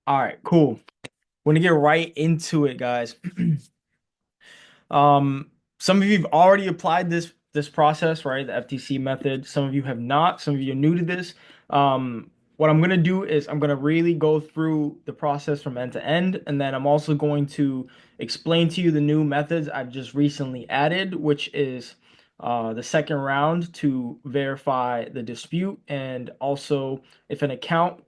All right, cool. We're gonna get right into it, guys. Some of you have already applied this process, right? The FTC method. Some of you have not. Some of you are new to this. What I'm gonna do is I'm gonna really go through the process from end to end, and then I'm also going to explain to you the new methods I've just recently added, which is the second round to verify the dispute, and also if an account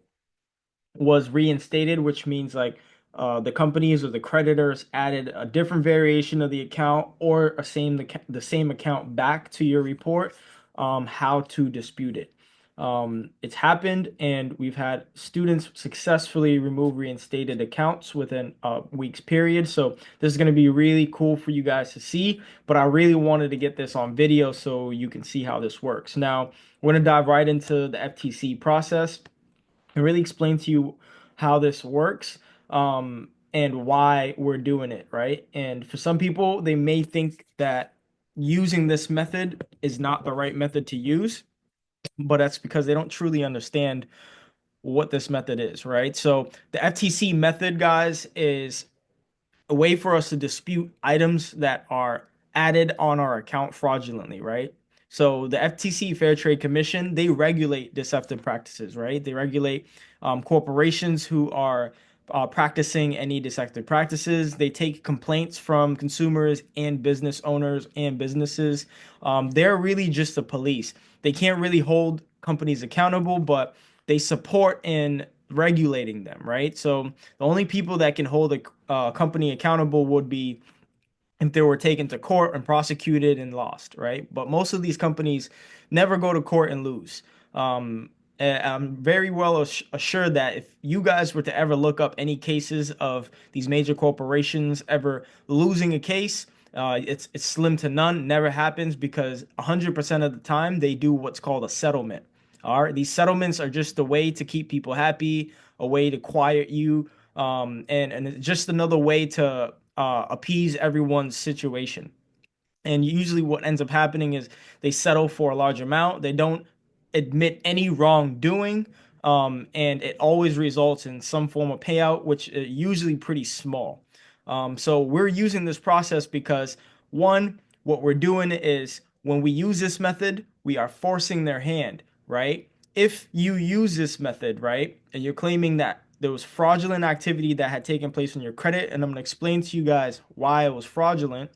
was reinstated, which means like the companies or the creditors added a different variation of the account or the same account back to your report, how to dispute it. It's happened, and we've had students successfully remove reinstated accounts within a week's period. So this is going to be really cool for you guys to see, but I really wanted to get this on video so you can see how this works. Now, we're going to dive right into the FTC process and really explain to you how this works, and why we're doing it, right? And for some people, they may think that using this method is not the right method to use, but that's because they don't truly understand what this method is, right? So the FTC method, guys, is a way for us to dispute items that are added on our account fraudulently, right? So the FTC Fair Trade Commission, they regulate deceptive practices, right? They regulate corporations who are practicing any deceptive practices. They take complaints from consumers and business owners and businesses. They're really just the police. They can't really hold companies accountable, but they support in regulating them, right? So the only people that can hold a company accountable would be if they were taken to court and prosecuted and lost, right? But most of these companies never go to court and lose. And I'm very well assured that if you guys were to ever look up any cases of these major corporations ever losing a case, it's slim to none. Never happens because 100% of the time they do what's called a settlement. All right, these settlements are just a way to keep people happy, a way to quiet you, and it's just another way to appease everyone's situation. And usually, what ends up happening is they settle for a large amount. They don't admit any wrongdoing, and it always results in some form of payout, which is usually pretty small. So we're using this process because one, what we're doing is when we use this method, we are forcing their hand, right? If you use this method, right, and you're claiming that there was fraudulent activity that had taken place on your credit, and I'm going to explain to you guys why it was fraudulent,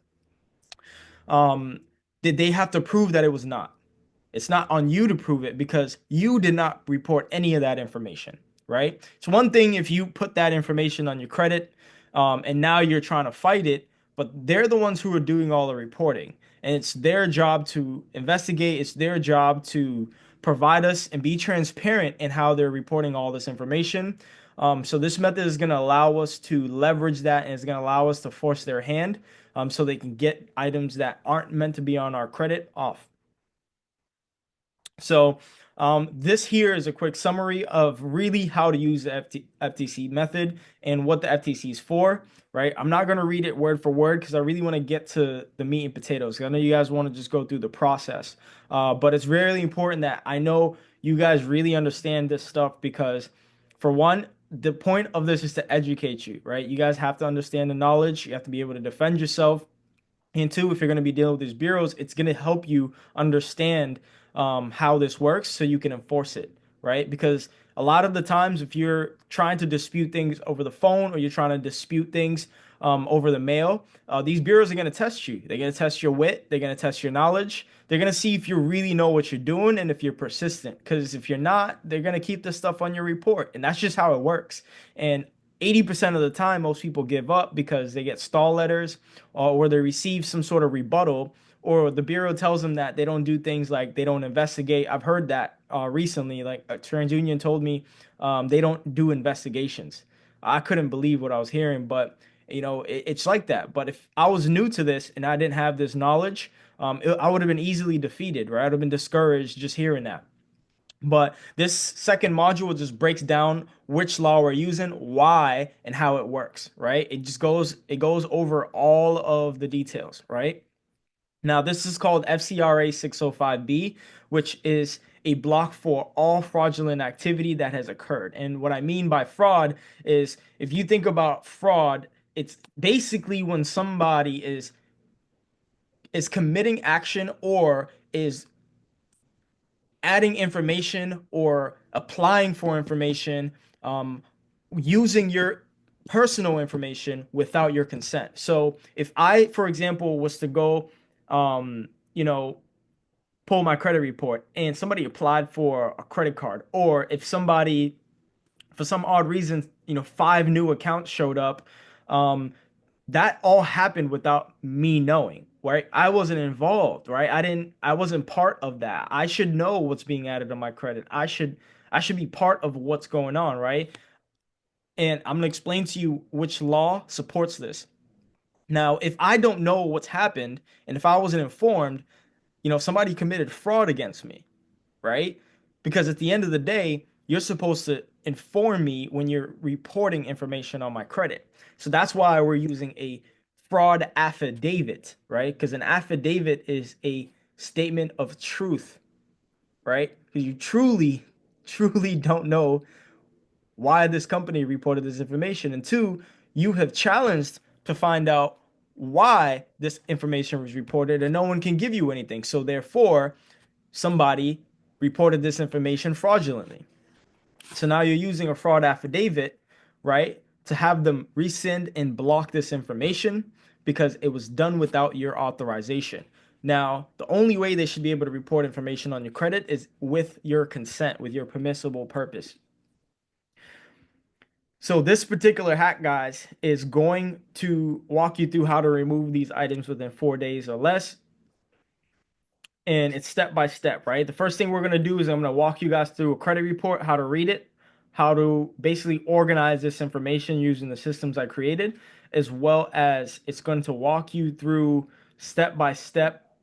um, did they have to prove that it was not? It's not on you to prove it because you did not report any of that information, right? It's one thing if you put that information on your credit, and now you're trying to fight it, but they're the ones who are doing all the reporting. And it's their job to investigate, it's their job to provide us and be transparent in how they're reporting all this information. So this method is going to allow us to leverage that, and it's going to allow us to force their hand, so they can get items that aren't meant to be on our credit off. So this here is a quick summary of really how to use the FTC method and what the FTC is for, right? I'm not going to read it word for word because I really want to get to the meat and potatoes. I know you guys want to just go through the process, but it's really important that I know you guys really understand this stuff because, for one, the point of this is to educate you, right? You guys have to understand the knowledge. You have to be able to defend yourself. And two, if you're going to be dealing with these bureaus, it's going to help you understand how this works so you can enforce it, right? Because a lot of the times, if you're trying to dispute things over the phone or you're trying to dispute things over the mail, these bureaus are going to test you. They're going to test your wit. They're going to test your knowledge. They're going to see if you really know what you're doing and if you're persistent. Because if you're not, they're going to keep this stuff on your report. And that's just how it works. And 80% of the time, most people give up because they get stall letters, or they receive some sort of rebuttal, or the bureau tells them that they don't do things like they don't investigate. I've heard that recently. Like TransUnion told me they don't do investigations. I couldn't believe what I was hearing, but it's like that. But if I was new to this and I didn't have this knowledge, I would have been easily defeated, right? I'd have been discouraged just hearing that. But this second module just breaks down which law we're using, why, and how it works, right? It goes over all of the details, right? Now, this is called FCRA 605B, which is a block for all fraudulent activity that has occurred. And what I mean by fraud is if you think about fraud, it's basically when somebody is committing action or is adding information or applying for information, um, using your personal information without your consent. So if I, for example, was to go, you know, pull my credit report and somebody applied for a credit card, or if somebody, for some odd reason, 5 new accounts showed up, um, that all happened without me knowing, right? I wasn't involved, right? I wasn't part of that. I should know what's being added on my credit. I should be part of what's going on, right? And I'm gonna explain to you which law supports this. Now, if I don't know what's happened and if I wasn't informed, somebody committed fraud against me, right? Because at the end of the day, you're supposed to inform me when you're reporting information on my credit. So that's why we're using a fraud affidavit, right? Because an affidavit is a statement of truth, right? Because you truly, truly don't know why this company reported this information. And two, you have challenged to find out why this information was reported, and no one can give you anything. So therefore, somebody reported this information fraudulently. So now you're using a fraud affidavit, right, to have them rescind and block this information because it was done without your authorization. Now, the only way they should be able to report information on your credit is with your consent, with your permissible purpose. So this particular hack, guys, is going to walk you through how to remove these items within 4 days or less. And it's step by step, right? The first thing we're going to do is I'm going to walk you guys through a credit report, how to read it, how to basically organize this information using the systems I created, as well as it's going to walk you through step by step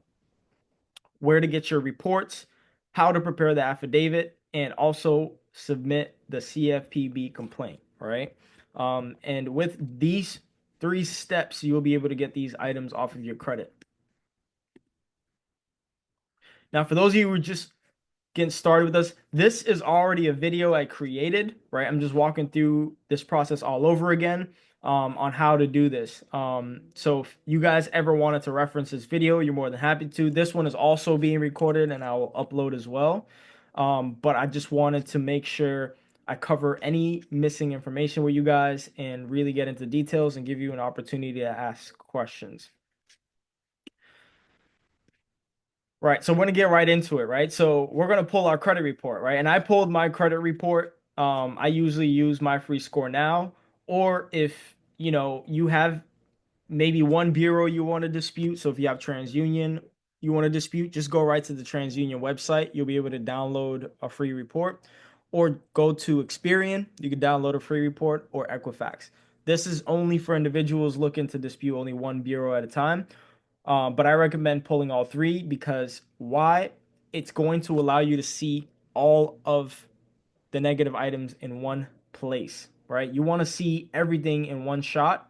where to get your reports, how to prepare the affidavit, and also submit the CFPB complaint, all right? And with these 3 steps, you'll be able to get these items off of your credit. Now, for those of you who are just getting started with us, this is already a video I created, right? I'm just walking through this process all over again on how to do this. So if you guys ever wanted to reference this video, you're more than happy to. This one is also being recorded and I will upload as well. But I just wanted to make sure I cover any missing information with you guys and really get into details and give you an opportunity to ask questions. Right. So we're gonna get right into it, right? So we're gonna pull our credit report, right? And I pulled my credit report. I usually use my free score now, or if you have maybe one bureau you want to dispute. So if you have TransUnion you want to dispute, just go right to the TransUnion website. You'll be able to download a free report, or go to Experian. You can download a free report, or Equifax. This is only for individuals looking to dispute only one bureau at a time. But I recommend pulling all 3 because why? It's going to allow you to see all of the negative items in one place, right? You want to see everything in one shot.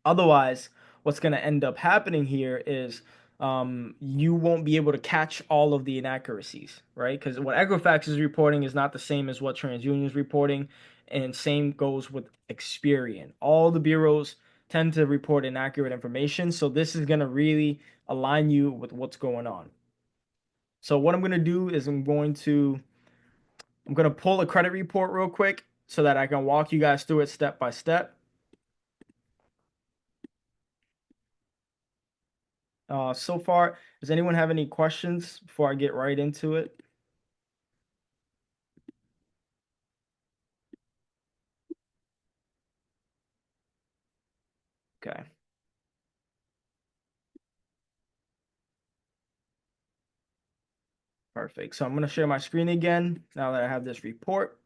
Otherwise, what's going to end up happening here is you won't be able to catch all of the inaccuracies, right? Because what Equifax is reporting is not the same as what TransUnion is reporting, and same goes with Experian. All the bureaus tend to report inaccurate information, so this is going to really align you with what's going on. So what I'm going to do is I'm going to pull a credit report real quick so that I can walk you guys through it step by step. So far, does anyone have any questions before I get right into it? Okay, perfect. So I'm going to share my screen again now that I have this report.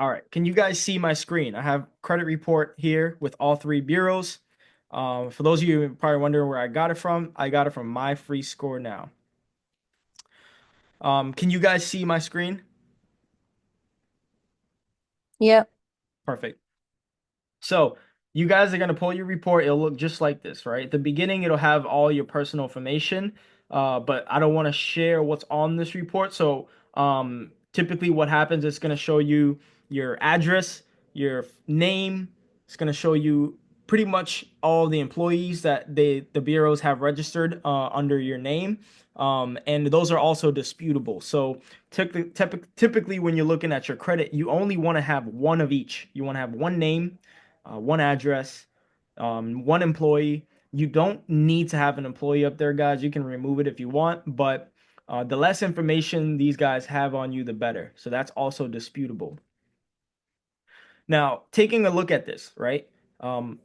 All right, can you guys see my screen? I have credit report here with all 3 bureaus. For those of you who are probably wondering where I got it from my free score now. Can you guys see my screen? Yep. Perfect. So you guys are going to pull your report. It'll look just like this, right? At the beginning, it'll have all your personal information, but I don't want to share what's on this report. So typically what happens, it's going to show you your address, your name. It's going to show you pretty much all the employees that the bureaus have registered under your name. And those are also disputable. So typically when you're looking at your credit, you only want to have one of each. You want to have one name, one address, one employee. You don't need to have an employee up there, guys. You can remove it if you want, but the less information these guys have on you, the better. So that's also disputable. Now, taking a look at this, right?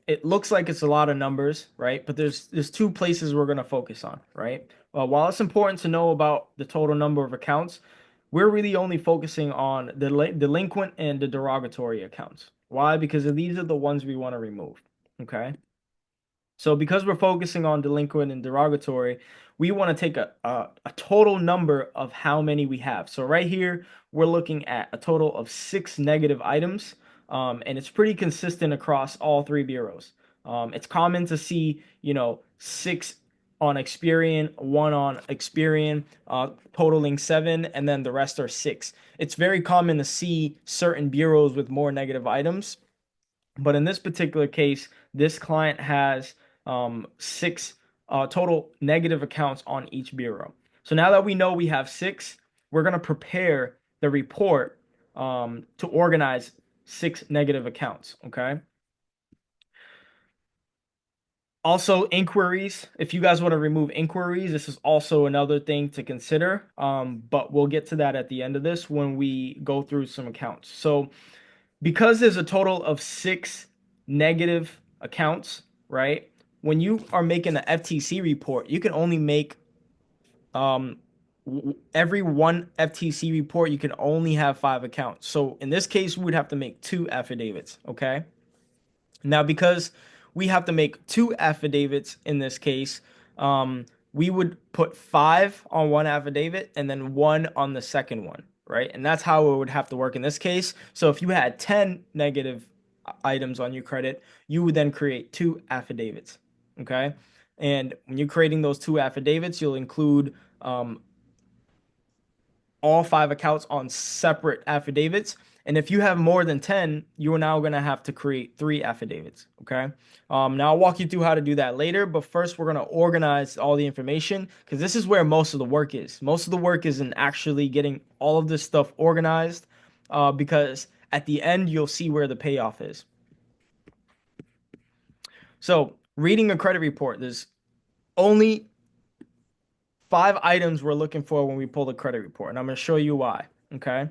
It looks like it's a lot of numbers, right? But there's two places we're going to focus on, right? While it's important to know about the total number of accounts, we're really only focusing on the delinquent and the derogatory accounts. Why? Because these are the ones we want to remove. Okay. So because we're focusing on delinquent and derogatory, we want to take a total number of how many we have. So right here, we're looking at a total of 6 negative items, and it's pretty consistent across all three bureaus. It's common to see, 6 on Experian, 1 on Experian, totaling 7, and then the rest are 6. It's very common to see certain bureaus with more negative items. But in this particular case, this client has 6 total negative accounts on each bureau. So now that we know we have 6, we're going to prepare the report to organize 6 negative accounts. Okay. Also, inquiries. If you guys want to remove inquiries, this is also another thing to consider. But we'll get to that at the end of this when we go through some accounts. So because there's a total of 6 negative accounts, right? When you are making an FTC report, you can only make um every one FTC report, you can only have 5 accounts. So in this case, we would have to make 2 affidavits, okay? Now, because we have to make 2 affidavits in this case, we would put 5 on one affidavit and then 1 on the second one, right? And that's how it would have to work in this case. So if you had 10 negative items on your credit, you would then create 2 affidavits, okay? And when you're creating those 2 affidavits, you'll include all 5 accounts on separate affidavits. And if you have more than 10, you are now going to have to create 3 affidavits. Okay. Now I'll walk you through how to do that later. But first, we're going to organize all the information because this is where most of the work is. Most of the work is in actually getting all of this stuff organized because at the end, you'll see where the payoff is. So, reading a credit report, there's only 5 items we're looking for when we pull the credit report, and I'm going to show you why. Okay.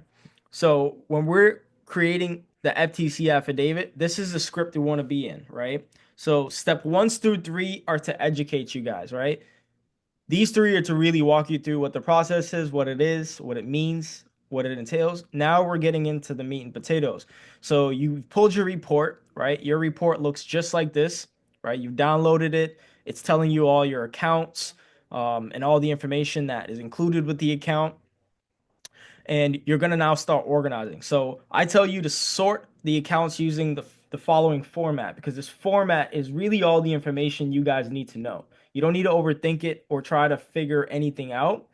So when we're creating the FTC affidavit, this is the script we want to be in, right? So step 1 through 3 are to educate you guys, right? These 3 are to really walk you through what the process is, what it is, what it means, what it entails. Now we're getting into the meat and potatoes. So you pulled your report, right? Your report looks just like this, right? You've downloaded it. It's telling you all your accounts and all the information that is included with the account. And you're going to now start organizing. So I tell you to sort the accounts using the following format because this format is really all the information you guys need to know. You don't need to overthink it or try to figure anything out.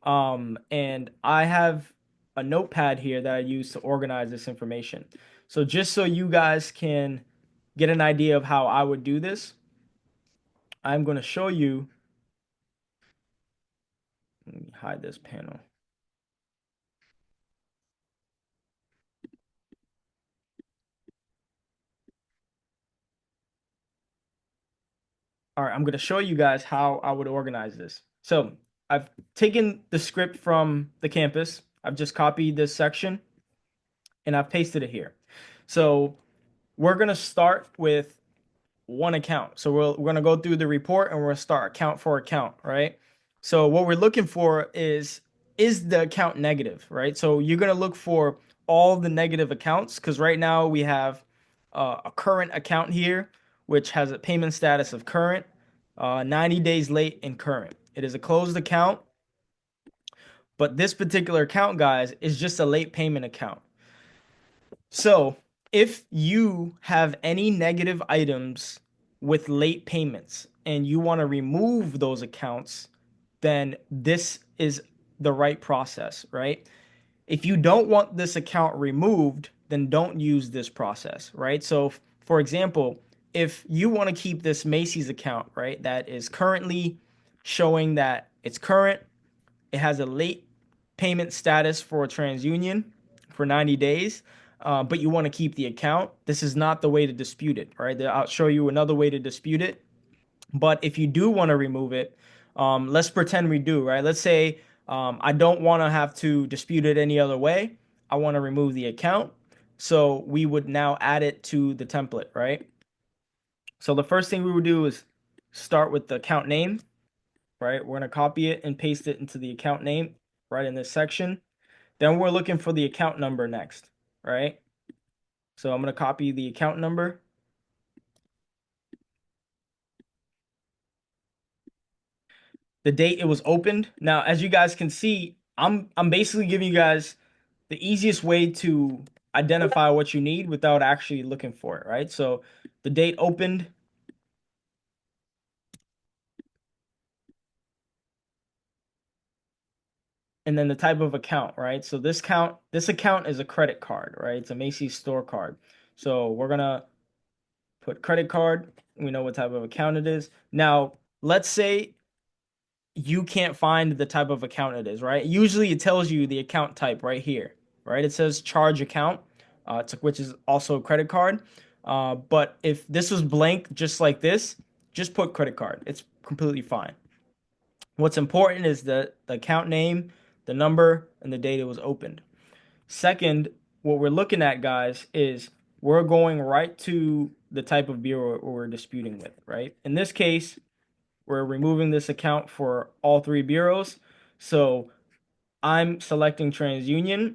And I have a notepad here that I use to organize this information. So just so you guys can get an idea of how I would do this, I'm going to show you. Let me hide this panel. All right, I'm going to show you guys how I would organize this. So I've taken the script from the campus. I've just copied this section and I've pasted it here. So we're going to start with one account. So we're going to go through the report and we're going to start account for account, right? So what we're looking for is the account negative, right? So you're going to look for all the negative accounts because right now we have a current account here, which has a payment status of current, 90 days late and current. It is a closed account, but this particular account, guys, is just a late payment account. So If you have any negative items with late payments and you want to remove those accounts, then this is the right process, right? If you don't want this account removed, then don't use this process, right? So, for example, if you want to keep this Macy's account, right, that is currently showing that it's current, it has a late payment status for TransUnion for 90 days, but you want to keep the account, this is not the way to dispute it, right? I'll show you another way to dispute it. But if you do want to remove it, let's pretend we do, right? Let's say I don't want to have to dispute it any other way. I want to remove the account. So we would now add it to the template, right? So the first thing we would do is start with the account name, right? We're going to copy it and paste it into the account name right in this section. Then we're looking for the account number next, right? So I'm going to copy the account number. The date it was opened. Now, as you guys can see, I'm basically giving you guys the easiest way to identify what you need without actually looking for it, right? So the date opened, and then the type of account, right? So this account is a credit card, right? It's a Macy's store card. So we're gonna put credit card. We know what type of account it is. Now, let's say you can't find the type of account it is, right? Usually it tells you the account type right here, right? It says charge account, which is also a credit card. But if this was blank just like this, just put credit card. It's completely fine. What's important is the account name, the number, and the date it was opened. Second, what we're looking at, guys, is we're going right to the type of bureau we're disputing with, right? In this case, we're removing this account for all three bureaus. So I'm selecting TransUnion,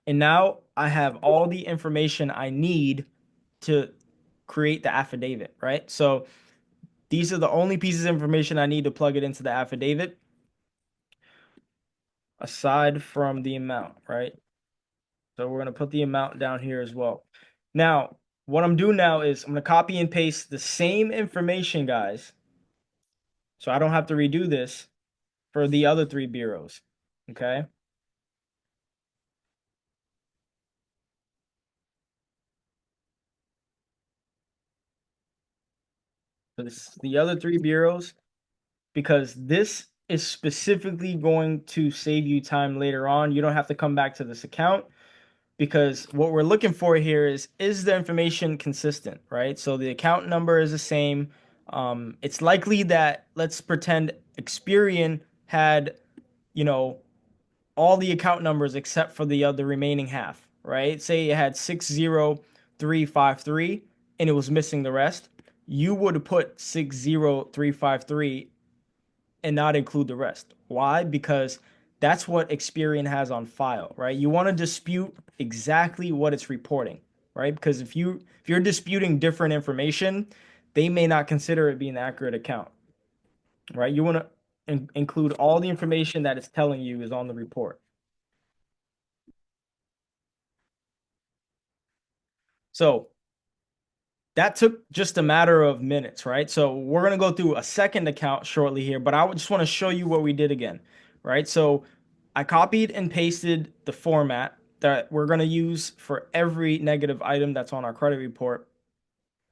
and now I have all the information I need to create the affidavit, right? So these are the only pieces of information I need to plug it into the affidavit, aside from the amount, right? So we're going to put the amount down here as well. Now, what I'm doing now is I'm going to copy and paste the same information, guys, so I don't have to redo this for the other three bureaus, okay? So this the other three bureaus, because this is specifically going to save you time later on. You don't have to come back to this account, because what we're looking for here is the information consistent, right? So the account number is the same. It's likely that, let's pretend Experian had, you know, all the account numbers except for the other remaining half, right? Say it had 60353 and it was missing the rest. You would put 60353 and not include the rest. Why? Because that's what Experian has on file, right? You want to dispute exactly what it's reporting, right? Because if you're disputing different information, they may not consider it being an accurate account, right? You want to include all the information that it's telling you is on the report. So that took just a matter of minutes, right? So we're going to go through a second account shortly here, but I just want to show you what we did again, right? So I copied and pasted the format that we're going to use for every negative item that's on our credit report,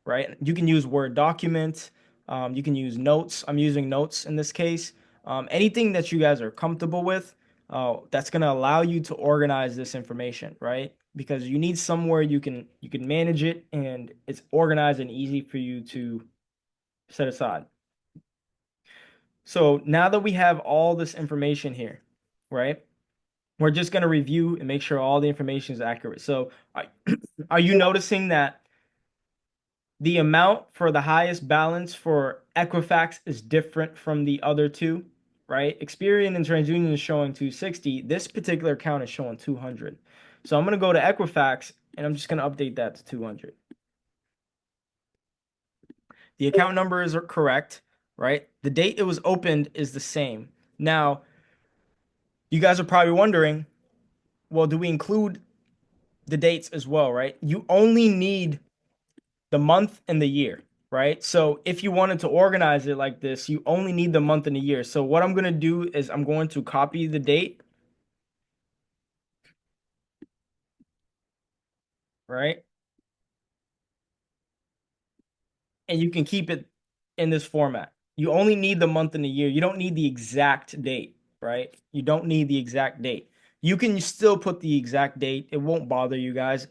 right? You can use Word document. You can use notes. I'm using notes in this case. Anything that you guys are comfortable with, that's going to allow you to organize this information, right? Because you need somewhere you can manage it and it's organized and easy for you to set aside. So now that we have all this information here, right? We're just going to review and make sure all the information is accurate. So are you noticing that the amount for the highest balance for Equifax is different from the other two, right? Experian and TransUnion is showing 260. This particular account is showing 200. So I'm going to go to Equifax and I'm just going to update that to 200. The account numbers are correct, right? The date it was opened is the same. Now, you guys are probably wondering, well, do we include the dates as well, right? You only need the month and the year, right? So if you wanted to organize it like this, you only need the month and the year. So what I'm going to do is I'm going to copy the date, right? And you can keep it in this format. You only need the month and the year. You don't need the exact date, right? You don't need the exact date. You can still put the exact date. It won't bother you guys.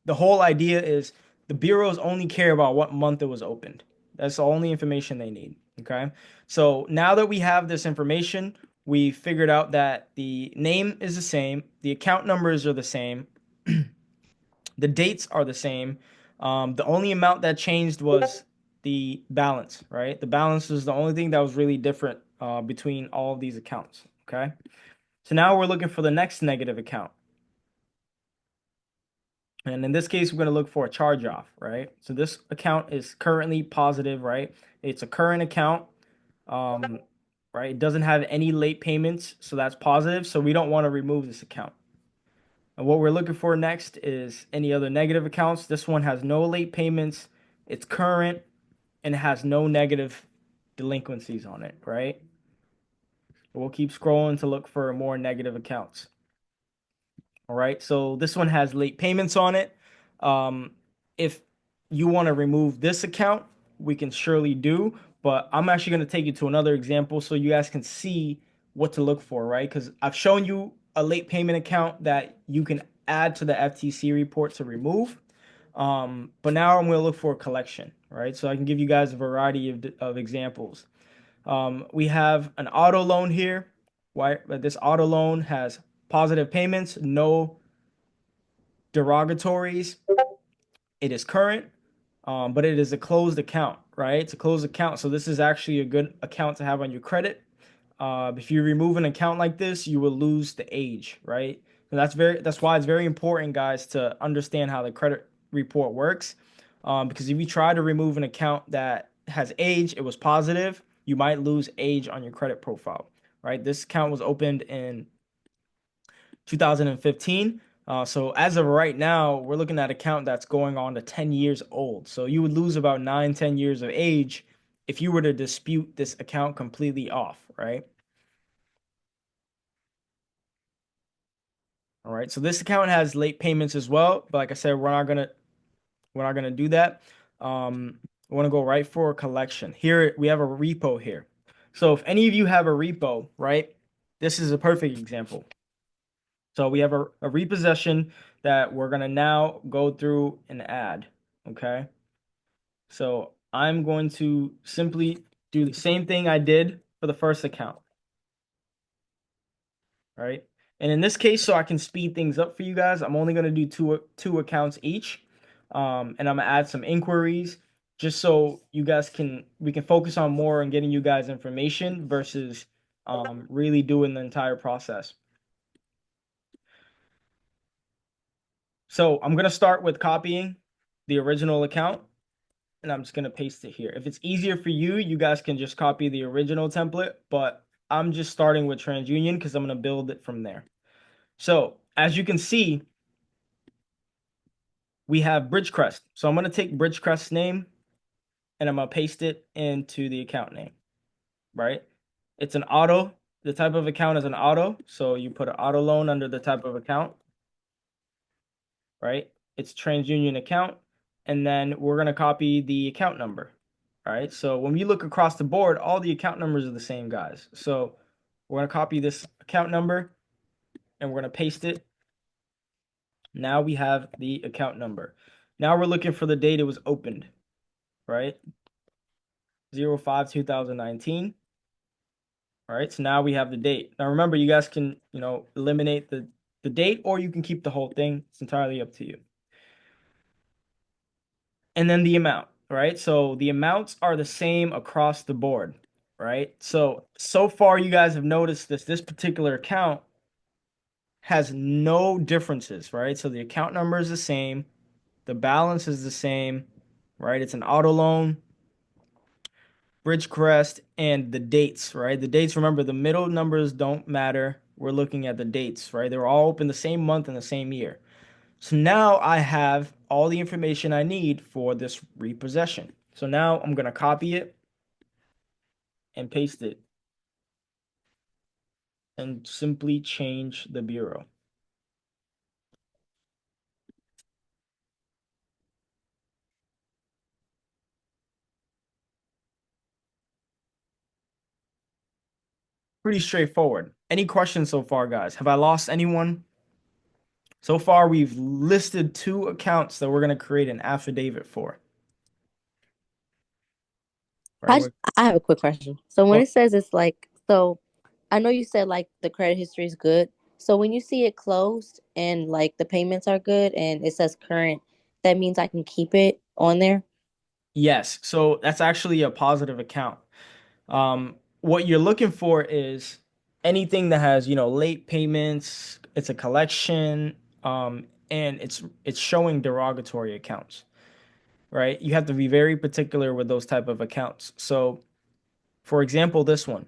The whole idea is the bureaus only care about what month it was opened. That's the only information they need. Okay. So now that we have this information, we figured out that the name is the same, the account numbers are the same, the dates are the same. The only amount that changed was the balance, right? The balance is the only thing that was really different between all of these accounts. Okay. So now we're looking for the next negative account. And in this case, we're going to look for a charge off, right? So this account is currently positive, right? It's a current account, um, right? It doesn't have any late payments, so that's positive. So we don't want to remove this account. And what we're looking for next is any other negative accounts. This one has no late payments, it's current, and it has no negative delinquencies on it, right? We'll keep scrolling to look for more negative accounts. All right, so this one has late payments on it. If you want to remove this account, we can surely do, but I'm actually going to take you to another example so you guys can see what to look for, right? Because I've shown you a late payment account that you can add to the FTC report to remove. But now I'm going to look for a collection, right? So I can give you guys a variety of examples. We have an auto loan here. Why? This auto loan has positive payments, no derogatories. It is current, but it is a closed account, right? It's a closed account. So this is actually a good account to have on your credit. If you remove an account like this, you will lose the age, right? And that's why it's very important, guys, to understand how the credit report works. Because if you try to remove an account that has age, it was positive, you might lose age on your credit profile, right? This account was opened in 2015. So as of right now, we're looking at an account that's going on to 10 years old. So you would lose about 9, 10 years of age if you were to dispute this account completely off, right? All right. So this account has late payments as well, but like I said, we're not gonna do that. We want to go right for a collection. Here we have a repo here. So if any of you have a repo, right, this is a perfect example. So we have a repossession that we're gonna now go through and add. Okay. So I'm going to simply do the same thing I did for the first account, right? And in this case, so I can speed things up for you guys, I'm only gonna do two accounts each. And I'm gonna add some inquiries just so you guys we can focus on more and getting you guys information versus really doing the entire process. So I'm gonna start with copying the original account and I'm just gonna paste it here. If it's easier for you, you guys can just copy the original template, but I'm just starting with TransUnion because I'm gonna build it from there. So as you can see, we have Bridgecrest. So I'm gonna take Bridgecrest's name and I'm gonna paste it into the account name, right? It's an auto. The type of account is an auto. So you put an auto loan under the type of account, right? It's TransUnion account. And then we're going to copy the account number. All right. So when we look across the board, all the account numbers are the same, guys. So we're going to copy this account number and we're going to paste it. Now we have the account number. Now we're looking for the date it was opened, right? 05/2019. All right. So now we have the date. Now remember, you guys can, eliminate the date or you can keep the whole thing. It's entirely up to you. And then the amount, right? So the amounts are the same across the board, right? So far you guys have noticed this particular account has no differences, right? So the account number is the same, the balance is the same, right? It's an auto loan, Bridgecrest, and the dates, right? The dates, remember, the middle numbers don't matter. We're looking at the dates, right? They were all open the same month and the same year. So now I have all the information I need for this repossession. So now I'm going to copy it and paste it and simply change the bureau. Pretty straightforward. Any questions so far, guys? Have I lost anyone? So far, we've listed two accounts that we're going to create an affidavit for. Right? I just, I have a quick question. So when Oh, it says it's like, so I know you said like the credit history is good. So when you see it closed and like the payments are good and it says current, that means I can keep it on there. yes. So that's actually a positive account. What you're looking for is anything that has, late payments, it's a collection, and it's showing derogatory accounts, right? You have to be very particular with those type of accounts. So, for example, this one.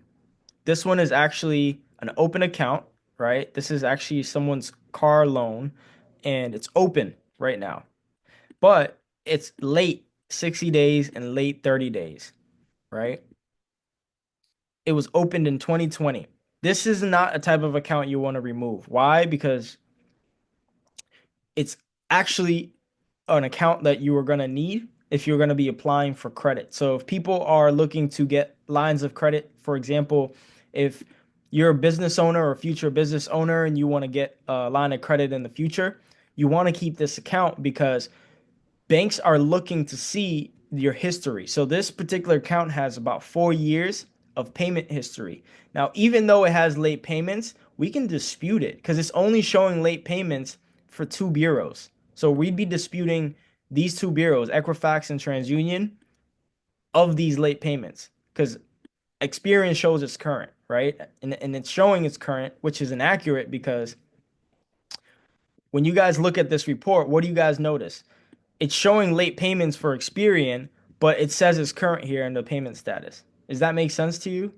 This one is actually an open account, right? This is actually someone's car loan and it's open right now. But it's late 60 days and late 30 days, right? It was opened in 2020. This is not a type of account you want to remove. Why? Because it's actually an account that you are going to need if you're going to be applying for credit. So if people are looking to get lines of credit, for example, if you're a business owner or future business owner and you want to get a line of credit in the future, you want to keep this account because banks are looking to see your history. So this particular account has about 4 years of payment history. Now, even though it has late payments, we can dispute it because it's only showing late payments for two bureaus. So we'd be disputing these two bureaus, Equifax and TransUnion, of these late payments because Experian shows it's current, right? And it's showing it's current, which is inaccurate because when you guys look at this report, what do you guys notice? It's showing late payments for Experian, but it says it's current here in the payment status. Does that make sense to you?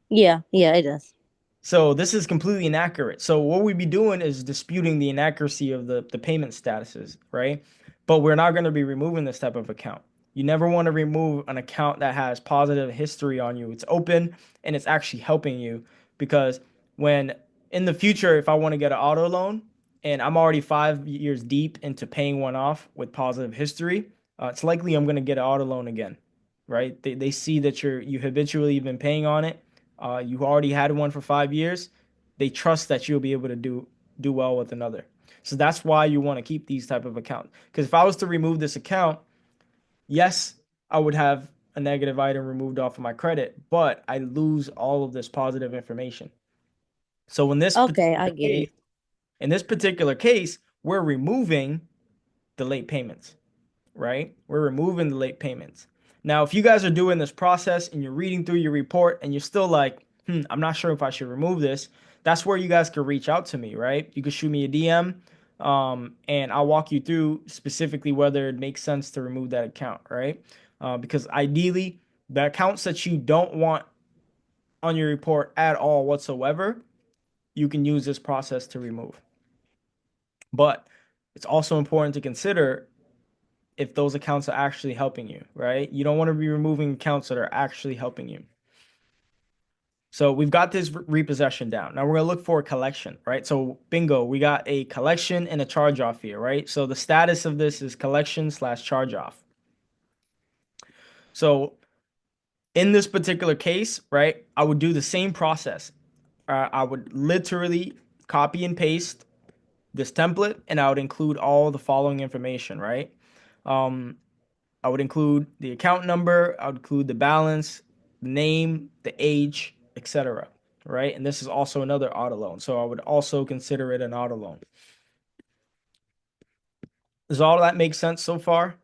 Yeah, yeah, it does. So this is completely inaccurate. So what we'd be doing is disputing the inaccuracy of the payment statuses, right? But we're not going to be removing this type of account. You never want to remove an account that has positive history on you. It's open and it's actually helping you because when in the future, if I want to get an auto loan and I'm already 5 years deep into paying one off with positive history, it's likely I'm going to get an auto loan again, right? They see that you habitually been paying on it, you already had one for 5 years. They trust that you'll be able to do well with another. So that's why you want to keep these type of accounts. Because if I was to remove this account, yes, I would have a negative item removed off of my credit, but I lose all of this positive information. So Okay, I get it. in this particular case, we're removing the late payments, right? We're removing the late payments. Now, if you guys are doing this process and you're reading through your report and you're still like, I'm not sure if I should remove this, that's where you guys can reach out to me, right? You can shoot me a DM, and I'll walk you through specifically whether it makes sense to remove that account, right? Because ideally, the accounts that you don't want on your report at all whatsoever, you can use this process to remove. But it's also important to consider if those accounts are actually helping you, right? You don't want to be removing accounts that are actually helping you. So we've got this repossession down. Now we're going to look for a collection, right? So bingo, we got a collection and a charge off here, right? So the status of this is collection slash charge off. So in this particular case, right, I would do the same process. I would literally copy and paste this template and I would include all the following information, right? Um, I would include the account number, I would include the balance, the name, the age, etc. Right? And this is also another auto loan. So I would also consider it an auto loan. Does all that make sense so far?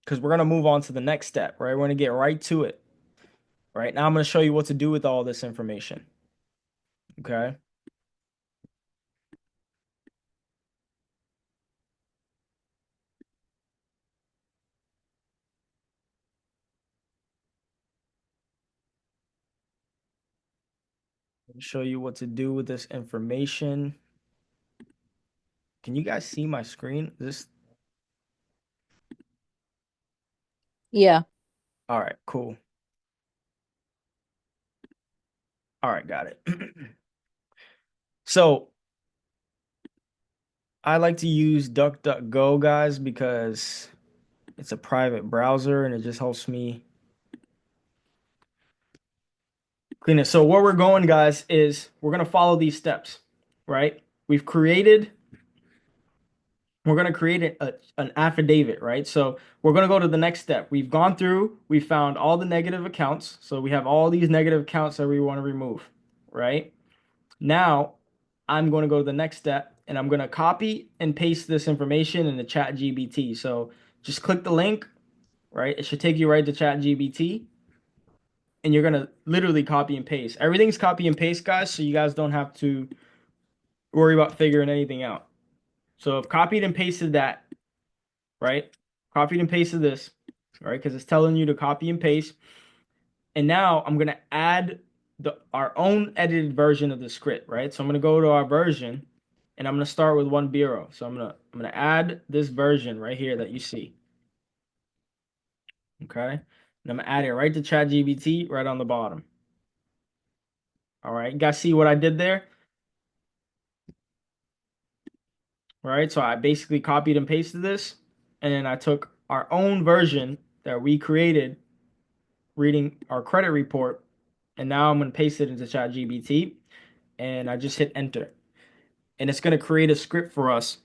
Because we're going to move on to the next step, right? We're going to get right to it. Right now, I'm going to show you what to do with all this information. Okay. Let me show you what to do with this information. Can you guys see my screen? This Yeah. all right, cool. All right, got it. So I like to use DuckDuckGo, guys, because it's a private browser and it just helps me clean it. So where we're going, guys, is we're gonna follow these steps, right? We've created, we're gonna create an affidavit, right? So we're gonna go to the next step. We've gone through, we found all the negative accounts. So we have all these negative accounts that we want to remove, right? Now I'm going to go to the next step and I'm going to copy and paste this information in the chat GBT. So just click the link, right? It should take you right to chat GBT and you're going to literally copy and paste. Everything's copy and paste, guys, so you guys don't have to worry about figuring anything out. So I've copied and pasted that, right? Copied and pasted this, right? Because it's telling you to copy and paste. And now I'm going to add our own edited version of the script, right? So I'm going to go to our version and I'm going to start with one bureau. So I'm going to add this version right here that you see. Okay? And I'm going to add it right to ChatGPT right on the bottom. All right. You guys see what I did there? All right. So I basically copied and pasted this and then I took our own version that we created reading our credit report and now I'm going to paste it into ChatGPT and I just hit enter. And it's going to create a script for us.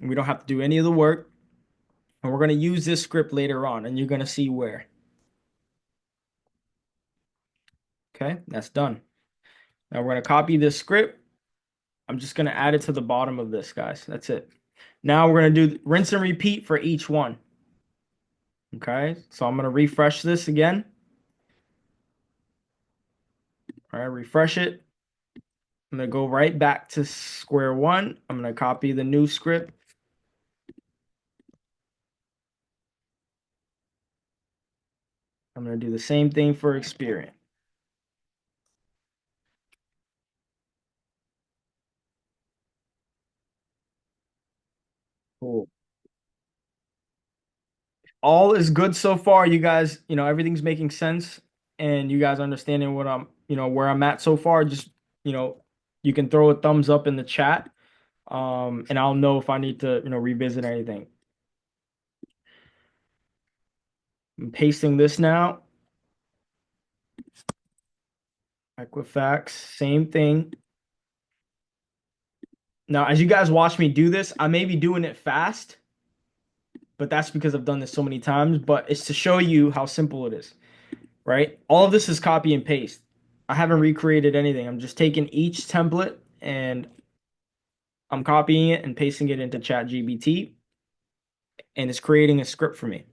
And we don't have to do any of the work. And we're going to use this script later on, and you're going to see where. Okay, that's done. Now we're going to copy this script. I'm just going to add it to the bottom of this, guys. That's it. Now we're going to do rinse and repeat for each one. Okay, so I'm going to refresh this again. All right, refresh it. I'm going to go right back to square one. I'm going to copy the new script. I'm going to do the same thing for Experian. Cool. All is good so far. You guys, everything's making sense and you guys understanding what where I'm at so far. Just, you can throw a thumbs up in the chat. And I'll know if I need to, revisit anything. I'm pasting this now. Equifax, same thing. Now, as you guys watch me do this, I may be doing it fast, but that's because I've done this so many times, but it's to show you how simple it is, right? All of this is copy and paste. I haven't recreated anything. I'm just taking each template and I'm copying it and pasting it into ChatGPT, and it's creating a script for me.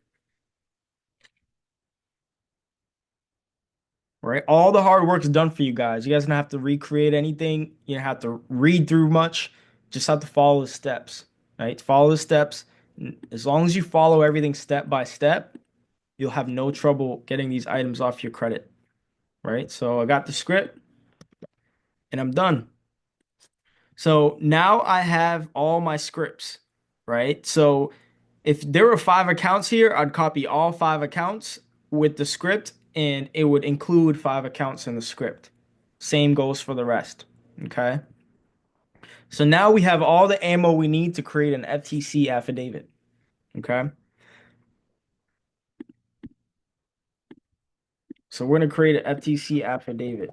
Right? All the hard work is done for you guys. You guys don't have to recreate anything. You don't have to read through much. Just have to follow the steps. Right? Follow the steps. As long as you follow everything step by step, you'll have no trouble getting these items off your credit. Right? So I got the script and I'm done. So now I have all my scripts, right? So if there were 5 accounts here, I'd copy all 5 accounts with the script and it would include 5 accounts in the script. Same goes for the rest. Okay. So now we have all the ammo we need to create an FTC affidavit. Okay. So we're going to create an FTC affidavit.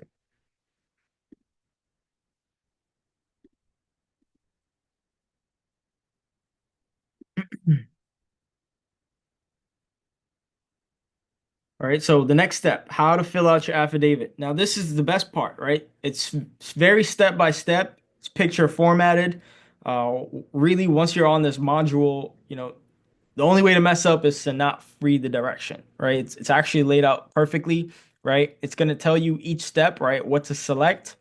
All right, so the next step, how to fill out your affidavit. Now, this is the best part, right? It's very step by step. It's picture formatted. Really, once you're on this module, the only way to mess up is to not read the direction, right? It's actually laid out perfectly, right? It's going to tell you each step, right? What to select,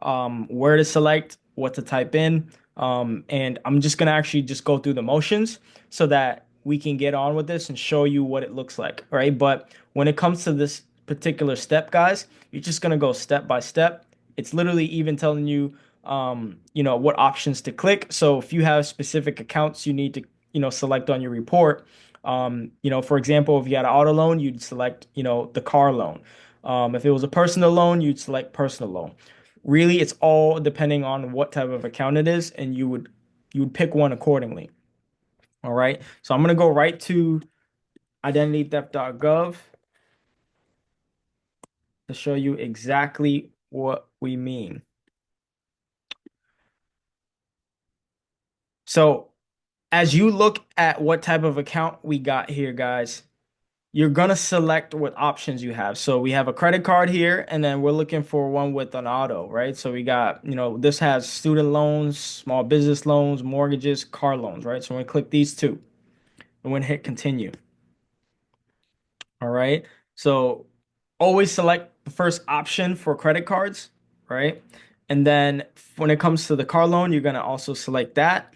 where to select, what to type in. And I'm just going to actually just go through the motions so that we can get on with this and show you what it looks like, right? But when it comes to this particular step, guys, you're just going to go step by step. It's literally even telling you what options to click. So if you have specific accounts you need to, select on your report, for example, if you had an auto loan, you'd select, the car loan. If it was a personal loan, you'd select personal loan. Really, it's all depending on what type of account it is, and you would pick one accordingly. All right. So I'm gonna go right to identitytheft.gov to show you exactly what we mean. So as you look at what type of account we got here, guys, you're gonna select what options you have. So we have a credit card here, and then we're looking for one with an auto, right? So we got, this has student loans, small business loans, mortgages, car loans, right? So we're gonna click these two. I'm gonna hit continue. All right. So always select the first option for credit cards, right? And then when it comes to the car loan, you're gonna also select that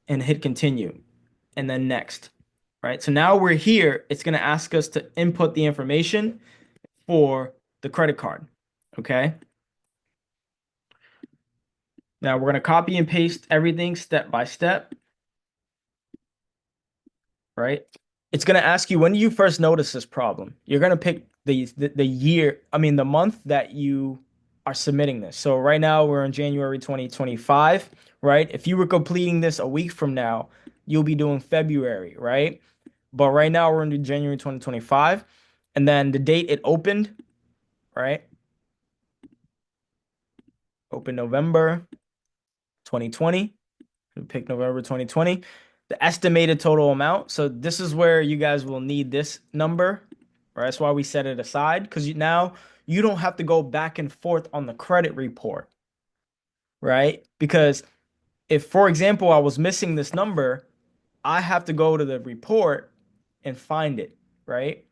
and hit continue, and then next. Right? So now we're here. It's going to ask us to input the information for the credit card. Okay. Now we're going to copy and paste everything step by step. Right? It's going to ask you, when do you first notice this problem? You're going to pick the year, the month that you are submitting this. So right now we're in January 2025, right? If you were completing this a week from now, you'll be doing February, right? But right now we're in January 2025. And then the date it opened, right? Open November 2020. We pick November 2020. The estimated total amount. So this is where you guys will need this number, right? That's why we set it aside, because now you don't have to go back and forth on the credit report, right? Because if, for example, I was missing this number, I have to go to the report and find it, right?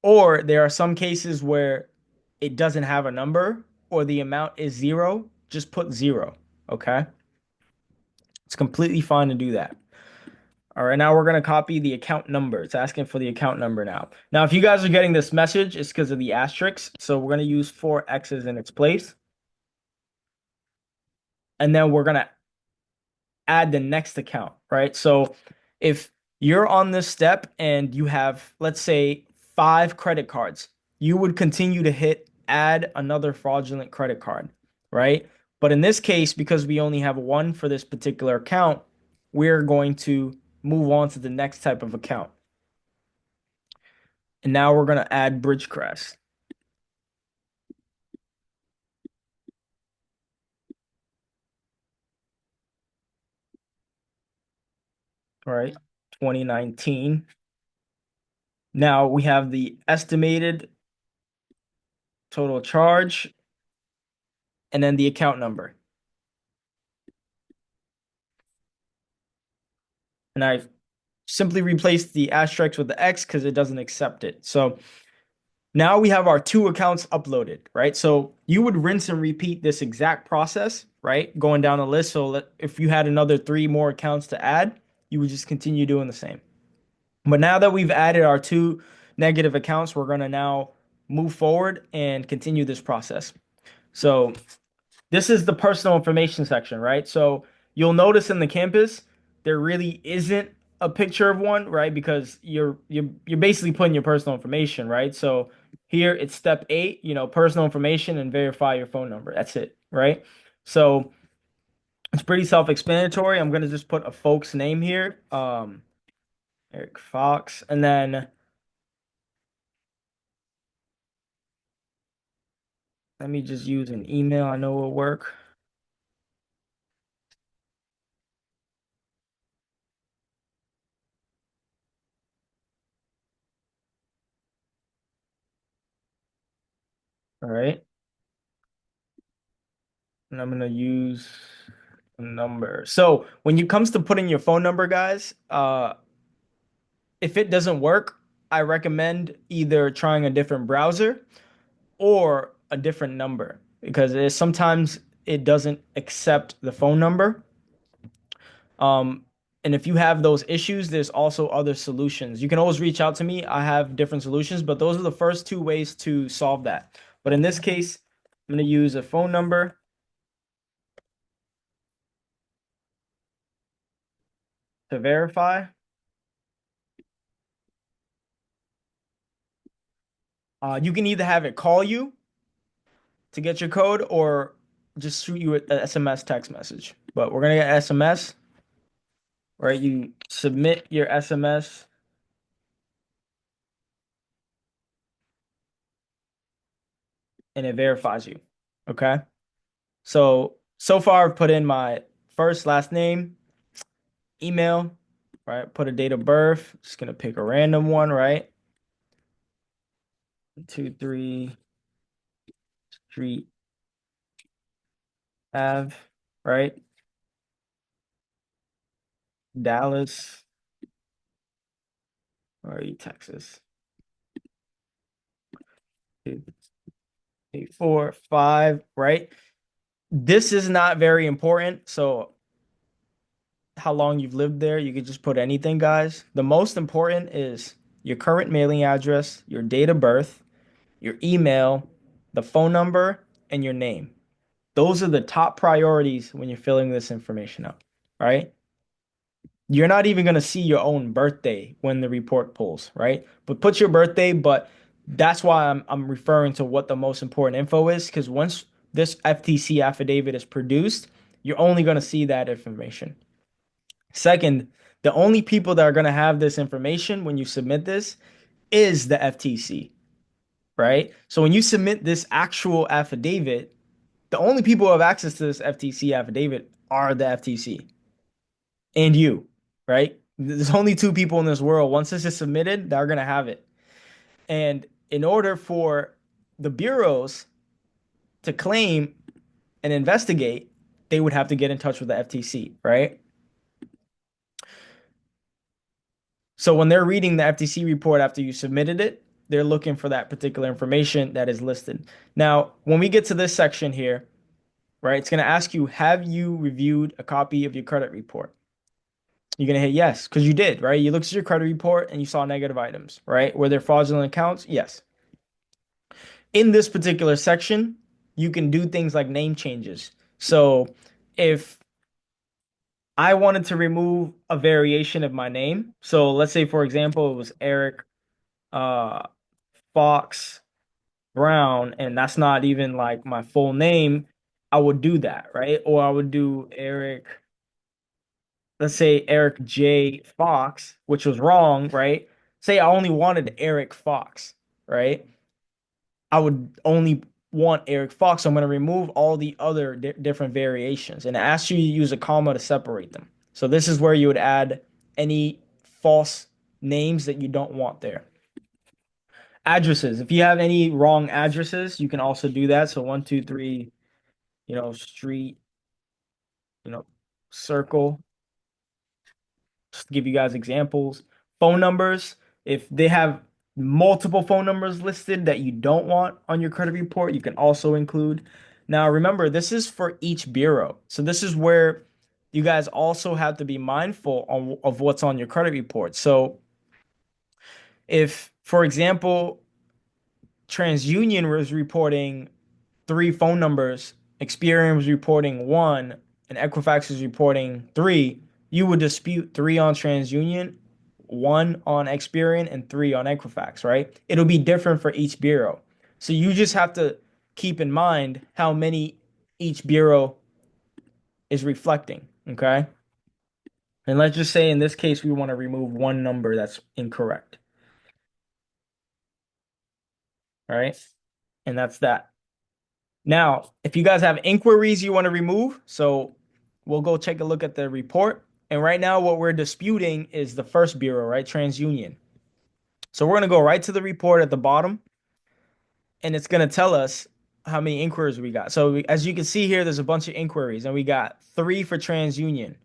Or there are some cases where it doesn't have a number or the amount is zero, just put zero, okay? It's completely fine to do that. All right, now we're going to copy the account number. It's asking for the account number now. Now, if you guys are getting this message, it's because of the asterisks. So we're going to use 4 X's in its place. And then we're going to add the next account, right? So if you're on this step and you have, let's say, 5 credit cards, you would continue to hit add another fraudulent credit card, right? But in this case, because we only have 1 for this particular account, we're going to move on to the next type of account. And now we're going to add Bridgecrest. All right, 2019. Now we have the estimated total charge and then the account number. And I've simply replaced the asterisk with the X because it doesn't accept it. So now we have our 2 accounts uploaded, right? So you would rinse and repeat this exact process, right? Going down the list. So if you had another 3 more accounts to add, you would just continue doing the same. But now that we've added our 2 negative accounts, we're going to now move forward and continue this process. So this is the personal information section, right? So you'll notice in the campus, there really isn't a picture of one, right? Because you're basically putting your personal information, right? So here it's step 8, personal information and verify your phone number. That's it, right? So it's pretty self-explanatory. I'm gonna just put a folks name here, Eric Fox, and then let me just use an email. I know will work. All right. And I'm gonna use a number. So when it comes to putting your phone number, guys, if it doesn't work, I recommend either trying a different browser or a different number because sometimes it doesn't accept the phone number. Um, and if you have those issues, there's also other solutions. You can always reach out to me. I have different solutions, but those are the first 2 ways to solve that. But in this case, I'm going to use a phone number To verify, you can either have it call you to get your code or just shoot you an SMS text message. But we're gonna get SMS, right? You submit your SMS and it verifies you. Okay. So far I've put in my first, last name, email, right? Put a date of birth. Just gonna pick a random one, right? 2, 3 Street Ave, right? Dallas, or are you, Texas? 2, 8, 4, 5, right? This is not very important. So how long you've lived there, you could just put anything, guys. The most important is your current mailing address, your date of birth, your email, the phone number, and your name. Those are the top priorities when you're filling this information out, right? You're not even going to see your own birthday when the report pulls, right? But put your birthday, but that's why I'm referring to what the most important info is, because once this FTC affidavit is produced, you're only going to see that information. Second, the only people that are going to have this information when you submit this is the FTC, right? So when you submit this actual affidavit, the only people who have access to this FTC affidavit are the FTC and you, right? There's only two people in this world. Once this is submitted, they're going to have it. And in order for the bureaus to claim and investigate, they would have to get in touch with the FTC, right? So when they're reading the FTC report after you submitted it, they're looking for that particular information that is listed. Now, when we get to this section here, right, it's going to ask you, have you reviewed a copy of your credit report? You're going to hit yes, because you did, right? You looked at your credit report and you saw negative items, right? Were there fraudulent accounts? Yes. In this particular section, you can do things like name changes. So if I wanted to remove a variation of my name, so let's say, for example, it was Eric uh, Fox Brown, and that's not even like my full name, I would do that, right? Or I would do Eric, let's say Eric J. Fox, which was wrong, right? Say I only wanted Eric Fox, right? I would only want Eric Fox. So I'm going to remove all the other different variations and ask you to use a comma to separate them. So this is where you would add any false names that you don't want there. Addresses. If you have any wrong addresses, you can also do that. So 1, 2, 3, street, circle. Just to give you guys examples. Phone numbers. If they have multiple phone numbers listed that you don't want on your credit report, you can also include. Now, remember, this is for each bureau. So this is where you guys also have to be mindful of what's on your credit report. So if, for example, TransUnion was reporting 3 phone numbers, Experian was reporting 1, and Equifax was reporting 3, you would dispute 3 on TransUnion, 1 on Experian, and 3 on Equifax, right? It'll be different for each bureau. So you just have to keep in mind how many each bureau is reflecting, okay? And let's just say in this case, we want to remove 1 number that's incorrect, all right? And that's that. Now, if you guys have inquiries you want to remove, so we'll go take a look at the report. And right now, what we're disputing is the first bureau, right? TransUnion. So we're going to go right to the report at the bottom, and it's going to tell us how many inquiries we got. So as you can see here, there's a bunch of inquiries, and we got 3 for TransUnion.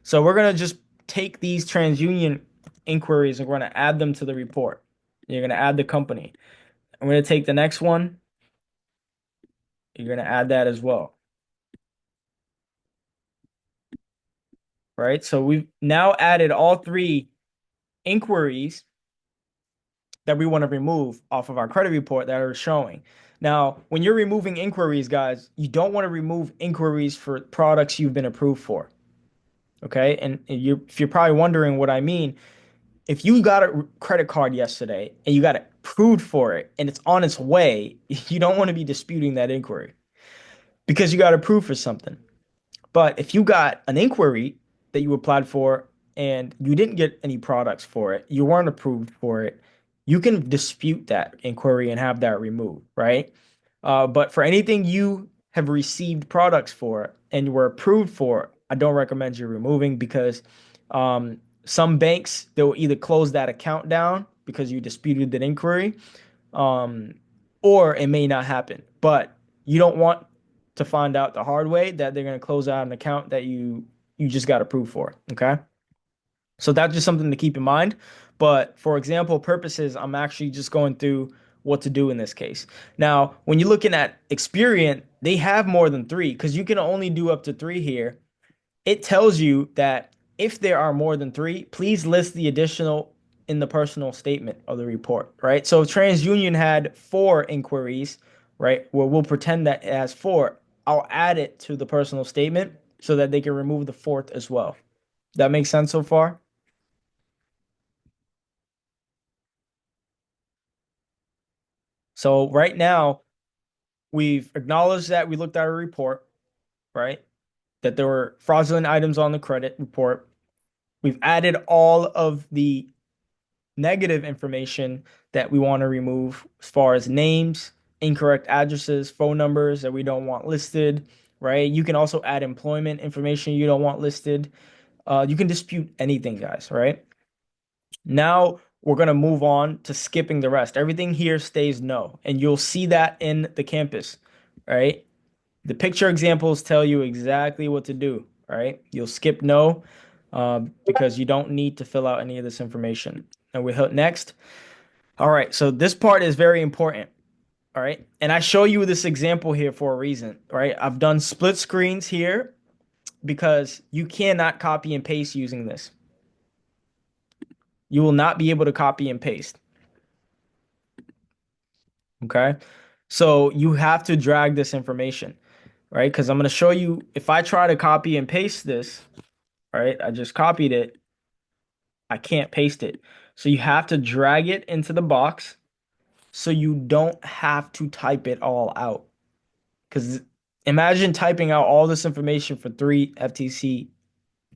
So we're going to just take these TransUnion inquiries and we're going to add them to the report. You're going to add the company. I'm going to take the next one. You're going to add that as well. Right? So we've now added all 3 inquiries that we want to remove off of our credit report that are showing. Now, when you're removing inquiries, guys, you don't want to remove inquiries for products you've been approved for. Okay. And if you're probably wondering what I mean, if you got a credit card yesterday and you got approved for it and it's on its way, you don't want to be disputing that inquiry because you got approved for something. But if you got an inquiry that you applied for and you didn't get any products for it, you weren't approved for it, you can dispute that inquiry and have that removed, right? But for anything you have received products for and you were approved for, I don't recommend you removing because some banks, they'll either close that account down because you disputed that inquiry, um, or it may not happen. But you don't want to find out the hard way that they're going to close out an account that you just got approved for. Okay, so that's just something to keep in mind. But for example purposes, I'm actually just going through what to do in this case. Now, when you're looking at Experian, they have more than three because you can only do up to three here. It tells you that if there are more than three, please list the additional in the personal statement of the report, right? So if TransUnion had four inquiries, right, well, we'll pretend that it has four. I'll add it to the personal statement so that they can remove the fourth as well. That makes sense so far? So right now, we've acknowledged that we looked at a report, right? That there were fraudulent items on the credit report. We've added all of the negative information that we want to remove as far as names, incorrect addresses, phone numbers that we don't want listed, right? You can also add employment information you don't want listed. You can dispute anything, guys, right? Now we're going to move on to skipping the rest. Everything here stays no, and you'll see that in the campus, right? The picture examples tell you exactly what to do, right? You'll skip no because you don't need to fill out any of this information. And we hit next. All right, so this part is very important. All right, and I show you this example here for a reason, right? I've done split screens here because you cannot copy and paste using this. You will not be able to copy and paste. Okay, so you have to drag this information, right? Because I'm going to show you if I try to copy and paste this, right? I just copied it. I can't paste it. So you have to drag it into the box so you don't have to type it all out. Because imagine typing out all this information for three FTC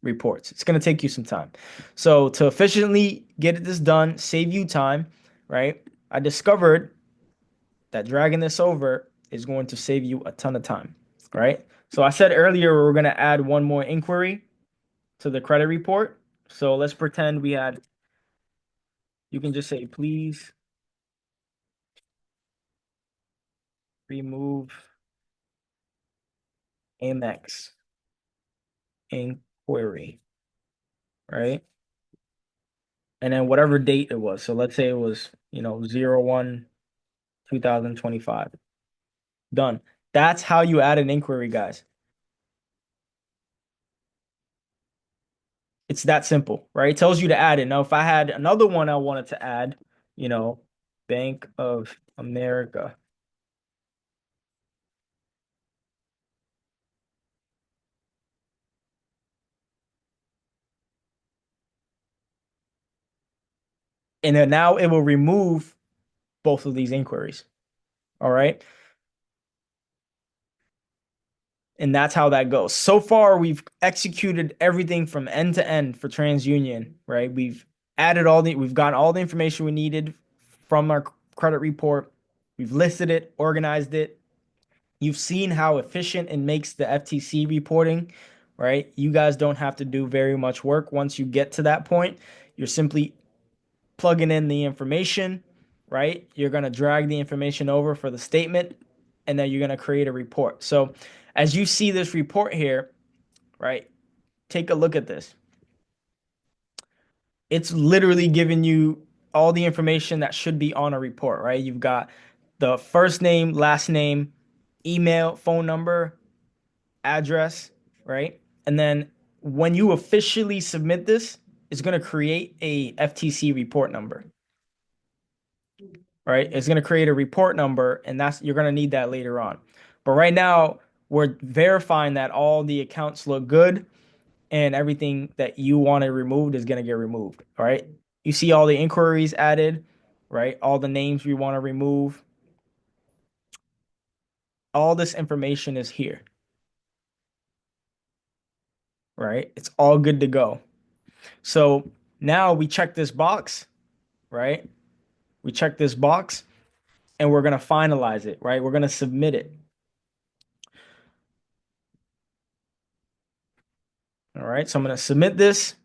reports. It's going to take you some time. So to efficiently get this done, save you time, right? I discovered that dragging this over is going to save you a ton of time, right? So I said earlier we're going to add one more inquiry to the credit report. So let's pretend we had, you can just say, please remove Amex inquiry, right? And then whatever date it was. So let's say it was, 01/2025. Done. That's how you add an inquiry, guys. It's that simple, right? It tells you to add it. Now, if I had another one I wanted to add, you know, Bank of America, and then now it will remove both of these inquiries. All right. And that's how that goes. So far, we've executed everything from end to end for TransUnion, right? We've gotten all the information we needed from our credit report. We've listed it, organized it. You've seen how efficient it makes the FTC reporting, right? You guys don't have to do very much work once you get to that point. You're simply plugging in the information, right? You're going to drag the information over for the statement, and then you're going to create a report. So as you see this report here, right, take a look at this. It's literally giving you all the information that should be on a report, right? You've got the first name, last name, email, phone number, address, right? And then when you officially submit this, it's going to create a FTC report number, right? It's going to create a report number, and that's you're going to need that later on. But right now, we're verifying that all the accounts look good. and everything that you wanted removed is going to get removed. All right. You see all the inquiries added, right? All the names we want to remove. All this information is here, right? It's all good to go. So now we check this box, right? We check this box and we're going to finalize it, right? We're going to submit it. All right. So I'm going to submit this.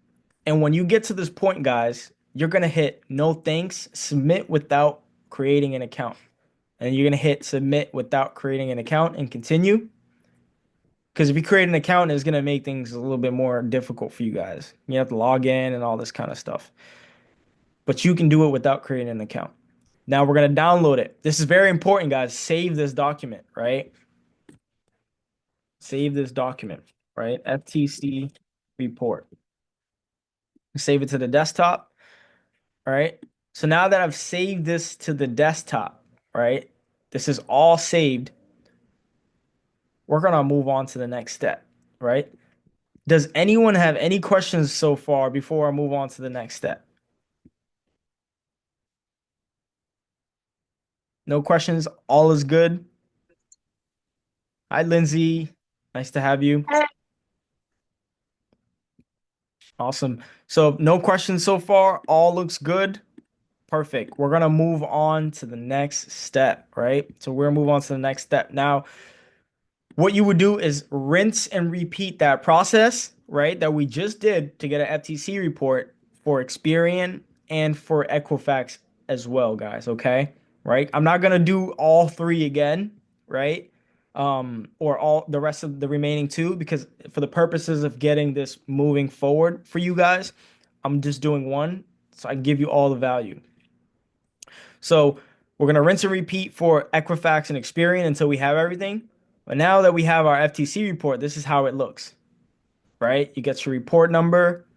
And when you get to this point, guys, you're going to hit no thanks, submit without creating an account. And you're going to hit submit without creating an account and continue. Because if you create an account, it's going to make things a little bit more difficult for you guys. You have to log in and all this kind of stuff. But you can do it without creating an account. Now we're going to download it. This is very important, guys. Save this document, right? Save this document, right? FTC report. Save it to the desktop, all right? So now that I've saved this to the desktop, right? This is all saved. We're going to move on to the next step, right? Does anyone have any questions so far before I move on to the next step? No questions? All is good? Hi, Lindsay. Nice to have you. Awesome. So no questions so far. All looks good. Perfect. We're gonna move on to the next step, right? So we're gonna move on to the next step. Now, what you would do is rinse and repeat that process, right? That we just did to get an FTC report for Experian and for Equifax as well, guys. Okay. Right. I'm not going to do all three again, right? Or all the rest of the remaining two, because for the purposes of getting this moving forward for you guys, I'm just doing one so I can give you all the value. So we're going to rinse and repeat for Equifax and Experian until we have everything. But now that we have our FTC report, this is how it looks, right? You get your report number,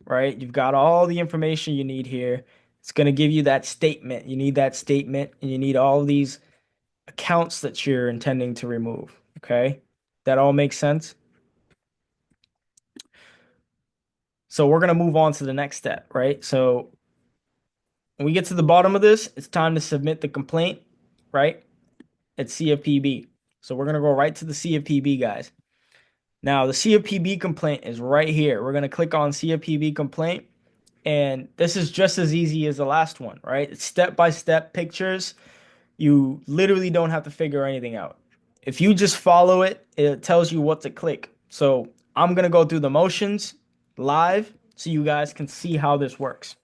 right? You've got all the information you need here. It's going to give you that statement. You need that statement, and you need all of these accounts that you're intending to remove, okay? That all makes sense? So we're going to move on to the next step, right? So when we get to the bottom of this, it's time to submit the complaint, right? It's CFPB. So we're going to go right to the CFPB, guys. Now, the CFPB complaint is right here. We're going to click on CFPB complaint, and this is just as easy as the last one, right? It's step-by-step pictures. You literally don't have to figure anything out. If you just follow it, it tells you what to click. So I'm going to go through the motions live so you guys can see how this works.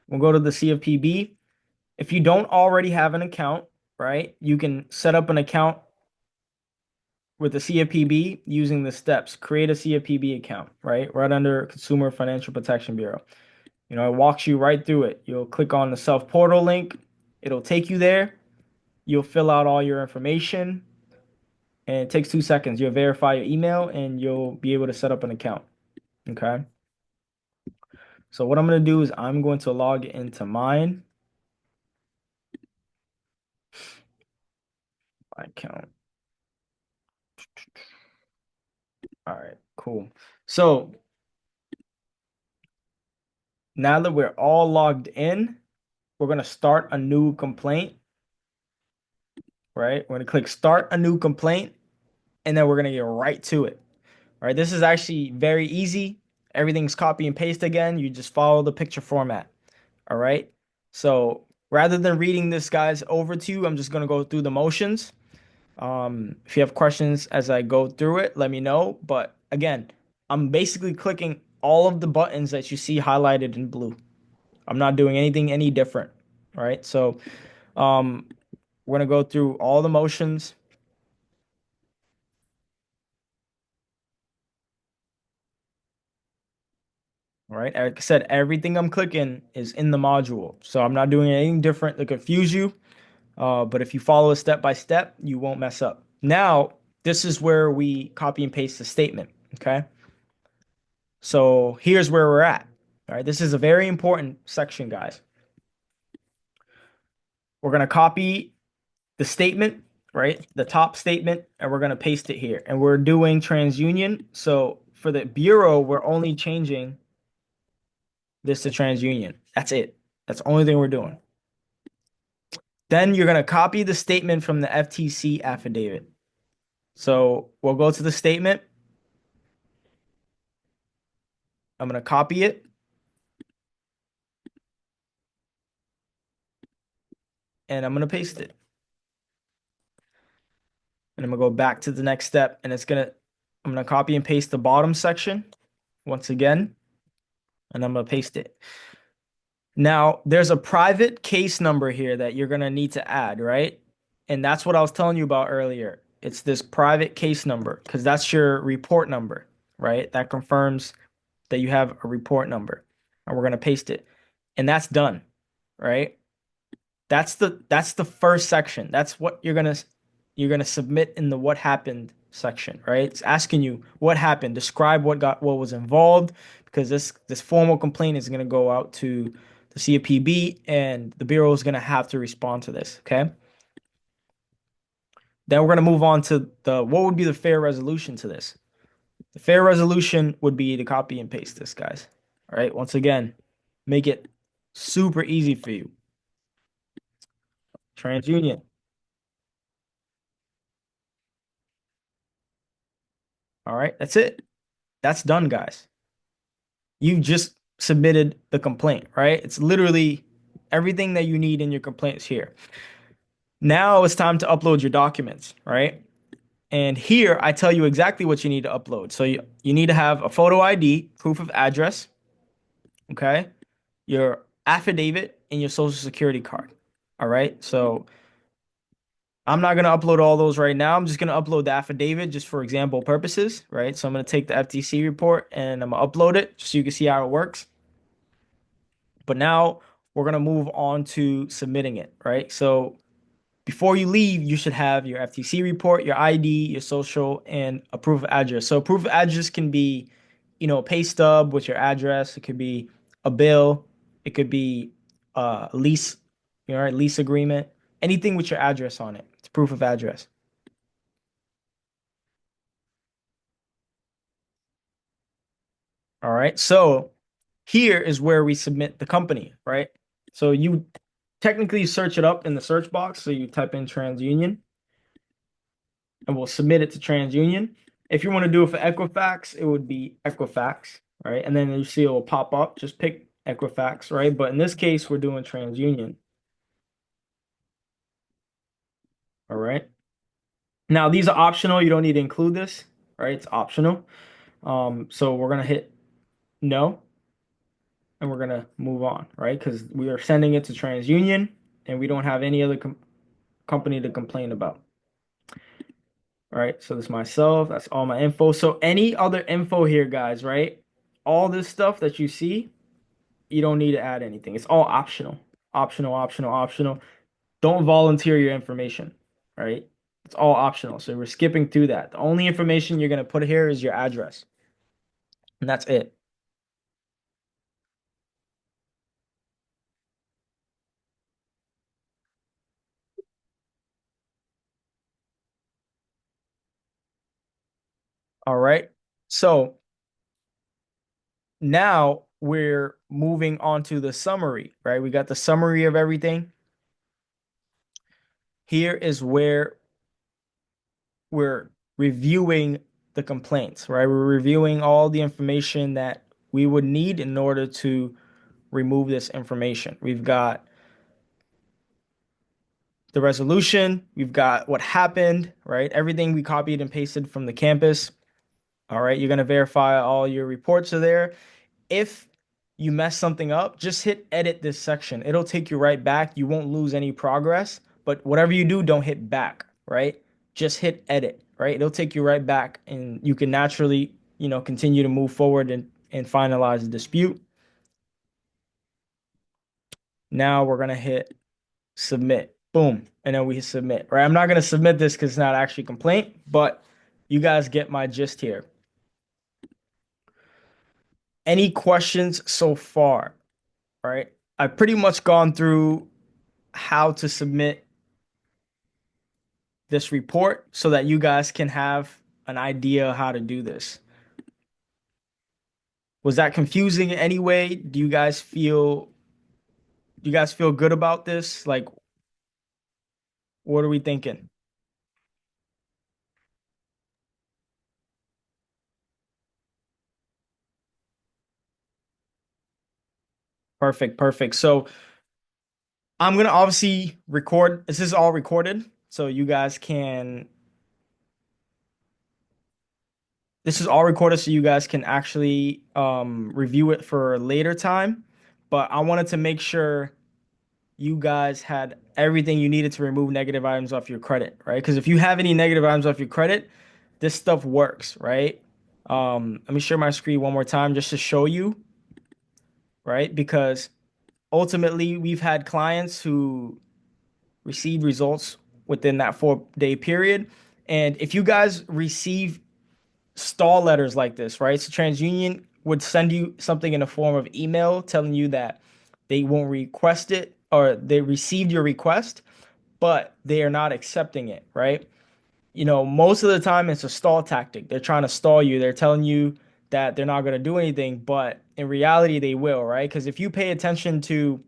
We'll go to the CFPB. If you don't already have an account, right, you can set up an account with the CFPB using the steps. Create a CFPB account, right under Consumer Financial Protection Bureau. You know, it walks you right through it. You'll click on the self portal link. It'll take you there. You'll fill out all your information, and it takes 2 seconds. You'll verify your email, and you'll be able to set up an account. Okay. So what I'm going to do is I'm going to log into mine. My account. All right, cool. So now that we're all logged in, we're going to start a new complaint, right? We're going to click start a new complaint, and then we're going to get right to it. All right, this is actually very easy. Everything's copy and paste again. You just follow the picture format. All right. So rather than reading this, guys, over to you, I'm just going to go through the motions. If you have questions as I go through it, let me know. But again, I'm basically clicking all of the buttons that you see highlighted in blue. I'm not doing anything any different. All right. So we're going to go through all the motions. All right. Like I said, everything I'm clicking is in the module. So I'm not doing anything different to confuse you. But if you follow it step by step, you won't mess up. Now, this is where we copy and paste the statement. Okay. So here's where we're at. All right. This is a very important section, guys. We're going to copy the statement. right? The top statement, and we're gonna paste it here. And we're doing TransUnion. So for the bureau, we're only changing this to TransUnion. That's it. That's the only thing we're doing. Then you're gonna copy the statement from the FTC affidavit. So we'll go to the statement. I'm gonna copy it, and I'm gonna paste it. And I'm gonna go back to the next step, and I'm gonna copy and paste the bottom section once again, and I'm gonna paste it. Now, there's a private case number here that you're gonna need to add, right? And that's what I was telling you about earlier. It's this private case number because that's your report number, right? That confirms that you have a report number. And we're gonna paste it. And that's done, right? That's the first section. That's what you're gonna submit in the what happened section, right? It's asking you what happened, describe what was involved, because this formal complaint is gonna go out to the CFPB and the bureau is gonna have to respond to this. Okay. Then we're gonna move on to what would be the fair resolution to this. The fair resolution would be to copy and paste this, guys. All right. Once again, make it super easy for you. TransUnion. All right, that's it. That's done, guys. You just submitted the complaint, right? It's literally everything that you need in your complaint is here. Now it's time to upload your documents, right? And here I tell you exactly what you need to upload. So you need to have a photo ID, proof of address, okay? Your affidavit and your social security card. All right. So I'm not going to upload all those right now. I'm just going to upload the affidavit just for example purposes, right? So I'm going to take the FTC report and I'm going to upload it just so you can see how it works. But now we're going to move on to submitting it, right? So before you leave, you should have your FTC report, your ID, your social, and a proof of address. So proof of address can be, a pay stub with your address. It could be a bill. It could be a lease, right? Lease agreement. Anything with your address on it. It's proof of address. All right. So here is where we submit the company, right? So you technically search it up in the search box. So you type in TransUnion and we'll submit it to TransUnion. If you want to do it for Equifax, it would be Equifax, right? And then you see it will pop up. Just pick Equifax, right? But in this case, we're doing TransUnion. All right. Now these are optional. You don't need to include this, right? It's optional. So we're gonna hit no, and we're gonna move on, right? Because we are sending it to TransUnion, and we don't have any other company to complain about. All right, so this is myself. That's all my info. So any other info here, guys, right? All this stuff that you see, you don't need to add anything. It's all optional. Optional, optional, optional. Don't volunteer your information, right? It's all optional. So we're skipping through that. The only information you're going to put here is your address. And that's it. All right. So now we're moving on to the summary, right? We got the summary of everything. Here is where we're reviewing the complaints, right? We're reviewing all the information that we would need in order to remove this information. We've got the resolution, we've got what happened, right? Everything we copied and pasted from the campus. All right, you're going to verify all your reports are there. If you mess something up, just hit edit this section. It'll take you right back. You won't lose any progress, but whatever you do, don't hit back, right? Just hit edit, right? It'll take you right back and you can naturally, continue to move forward and finalize the dispute. Now we're going to hit submit. Boom. And then we submit, right? I'm not going to submit this because it's not actually a complaint, but you guys get my gist here. Any questions so far? Right? I've pretty much gone through how to submit this report so that you guys can have an idea how to do this. Was that confusing in any way? Do you guys feel good about this? Like, what are we thinking? Perfect, perfect. So I'm gonna obviously record. This is all recorded, so you guys can. This is all recorded, so you guys can actually review it for a later time. But I wanted to make sure you guys had everything you needed to remove negative items off your credit, right? Because if you have any negative items off your credit, this stuff works, right? Let me share my screen one more time just to show you, right? Because ultimately, we've had clients who receive results within that 4 day period. And if you guys receive stall letters like this, right? So TransUnion would send you something in the form of email telling you that they won't request it or they received your request, but they are not accepting it, right? Most of the time it's a stall tactic. They're trying to stall you. They're telling you that they're not going to do anything, but in reality they will, right? Because if you pay attention to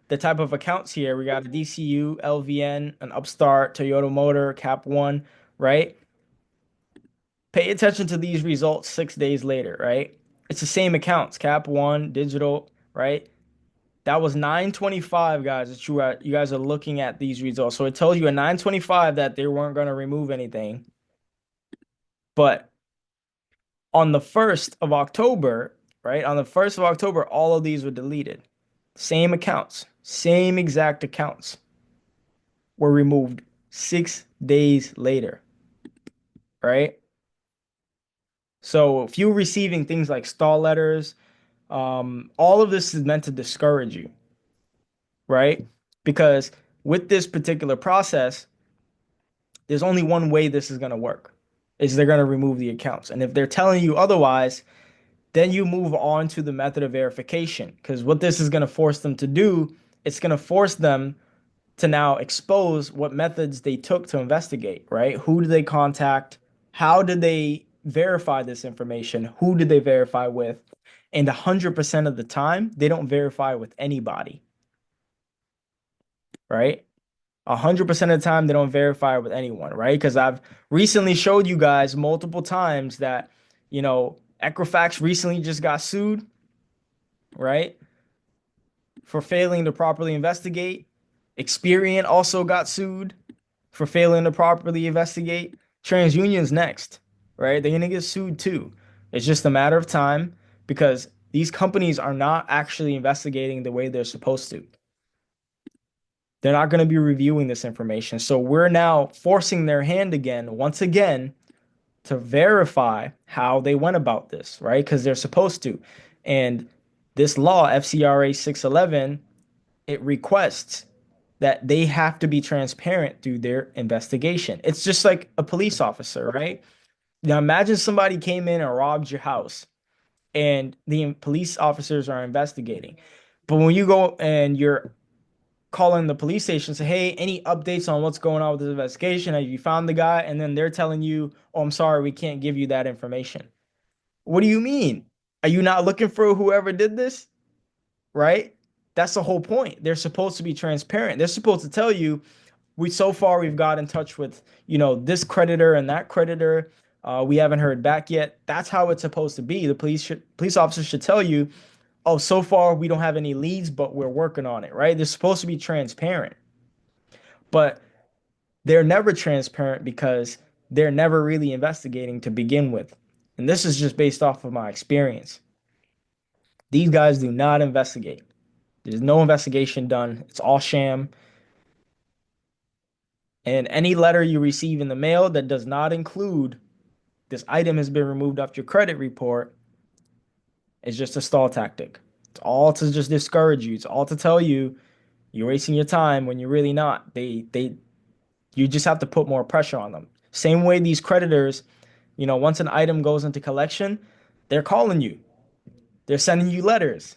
the type of accounts here, we got a DCU, LVN, an Upstart, Toyota Motor, Cap One, right? Pay attention to these results 6 days later, right? It's the same accounts, Cap One, Digital, right? That was 925, guys. That you guys are looking at these results. So it tells you at 925 that they weren't going to remove anything. But on the 1st of October, right? On the 1st of October, all of these were deleted. Same accounts, same exact accounts were removed 6 days later, right? So if you're receiving things like stall letters, all of this is meant to discourage you, right? Because with this particular process, there's only one way this is going to work is they're going to remove the accounts. And if they're telling you otherwise, then you move on to the method of verification. Because what this is going to force them to do, it's going to force them to now expose what methods they took to investigate, right? Who did they contact? How did they verify this information? Who did they verify with? And 100% of the time, they don't verify with anybody, right? 100% of the time, they don't verify with anyone, right? Because I've recently showed you guys multiple times that, Equifax recently just got sued, right? For failing to properly investigate. Experian also got sued for failing to properly investigate. TransUnion's next, right? They're gonna get sued too. It's just a matter of time because these companies are not actually investigating the way they're supposed to. They're not going to be reviewing this information. So we're now forcing their hand again, once again, to verify how they went about this, right? Because they're supposed to. And this law, FCRA 611, it requests that they have to be transparent through their investigation. It's just like a police officer, right? Now imagine somebody came in and robbed your house and the police officers are investigating. But when you go and you're calling the police station, say, hey, any updates on what's going on with this investigation? Have you found the guy? And then they're telling you, oh, I'm sorry, we can't give you that information. What do you mean? Are you not looking for whoever did this? Right? That's the whole point. They're supposed to be transparent. They're supposed to tell you, we've got in touch with, this creditor and that creditor. We haven't heard back yet. That's how it's supposed to be. The police officers should tell you, oh, so far we don't have any leads, but we're working on it, right? They're supposed to be transparent, but they're never transparent because they're never really investigating to begin with. And this is just based off of my experience. These guys do not investigate. There's no investigation done. It's all sham. And any letter you receive in the mail that does not include this item has been removed off your credit report is just a stall tactic. It's all to just discourage you. It's all to tell you you're wasting your time when you're really not. You just have to put more pressure on them. Same way these creditors, once an item goes into collection, they're calling you. They're sending you letters.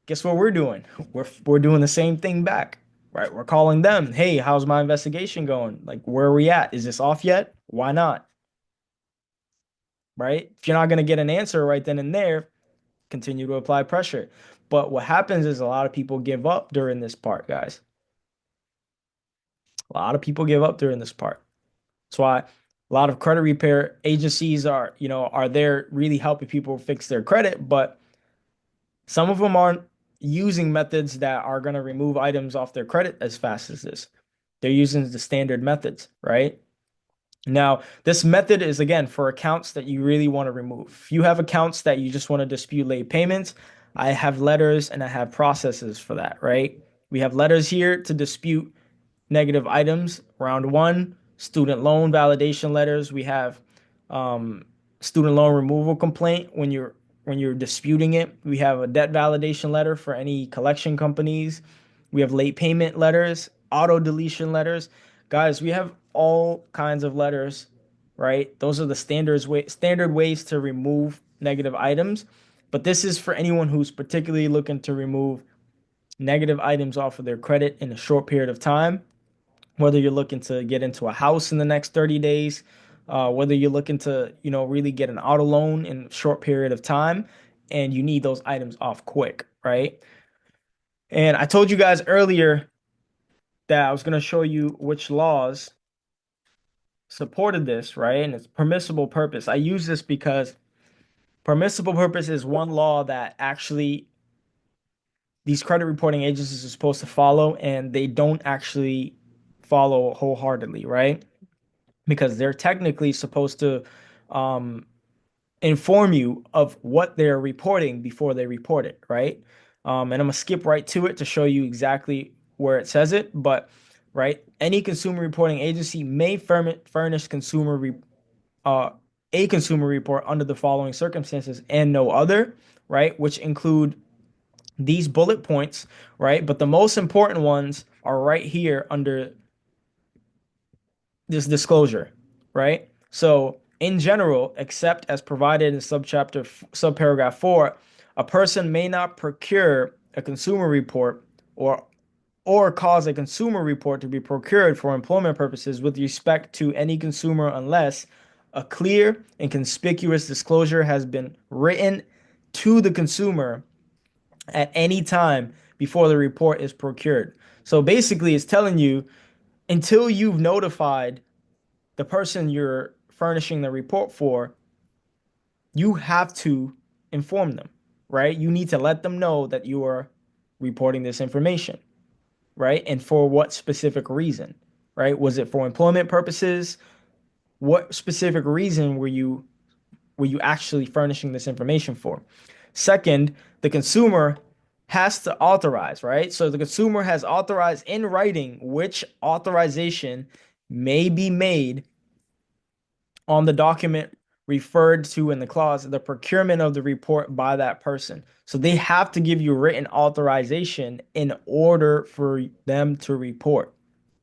Guess what we're doing? We're doing the same thing back. right? We're calling them, hey, how's my investigation going? Like, where are we at? Is this off yet? Why not? Right? If you're not going to get an answer right then and there, continue to apply pressure. But what happens is a lot of people give up during this part, guys. A lot of people give up during this part. That's why a lot of credit repair agencies are there really helping people fix their credit, but some of them aren't using methods that are going to remove items off their credit as fast as this. They're using the standard methods, right? Now, this method is again for accounts that you really want to remove. If you have accounts that you just want to dispute late payments, I have letters and I have processes for that, right? We have letters here to dispute negative items. Round one, student loan validation letters. We have um, student loan removal complaint when you're disputing it. We have a debt validation letter for any collection companies. We have late payment letters, auto deletion letters. Guys, we have all kinds of letters, right? Those are the standard ways to remove negative items. But this is for anyone who's particularly looking to remove negative items off of their credit in a short period of time, whether you're looking to get into a house in the next 30 days, whether you're looking to, really get an auto loan in a short period of time, and you need those items off quick, right? And I told you guys earlier that I was going to show you which laws supported this, right? And it's permissible purpose. I use this because permissible purpose is one law that actually these credit reporting agencies are supposed to follow, and they don't actually follow wholeheartedly, right? Because they're technically supposed to um, inform you of what they're reporting before they report it, right? And I'm gonna skip right to it to show you exactly where it says it. But right, any consumer reporting agency may furnish uh, a consumer report under the following circumstances and no other, right? Which include these bullet points, right? But the most important ones are right here under this disclosure, right? So, in general, except as provided in subparagraph 4, a person may not procure a consumer report or cause a consumer report to be procured for employment purposes with respect to any consumer unless a clear and conspicuous disclosure has been written to the consumer at any time before the report is procured. So basically, it's telling you until you've notified the person you're furnishing the report for, you have to inform them, right? You need to let them know that you are reporting this information, right? And for what specific reason, right? Was it for employment purposes? What specific reason were you actually furnishing this information for? Second, the consumer has to authorize, right? So the consumer has authorized in writing which authorization may be made on the document referred to in the clause, the procurement of the report by that person. So they have to give you written authorization in order for them to report,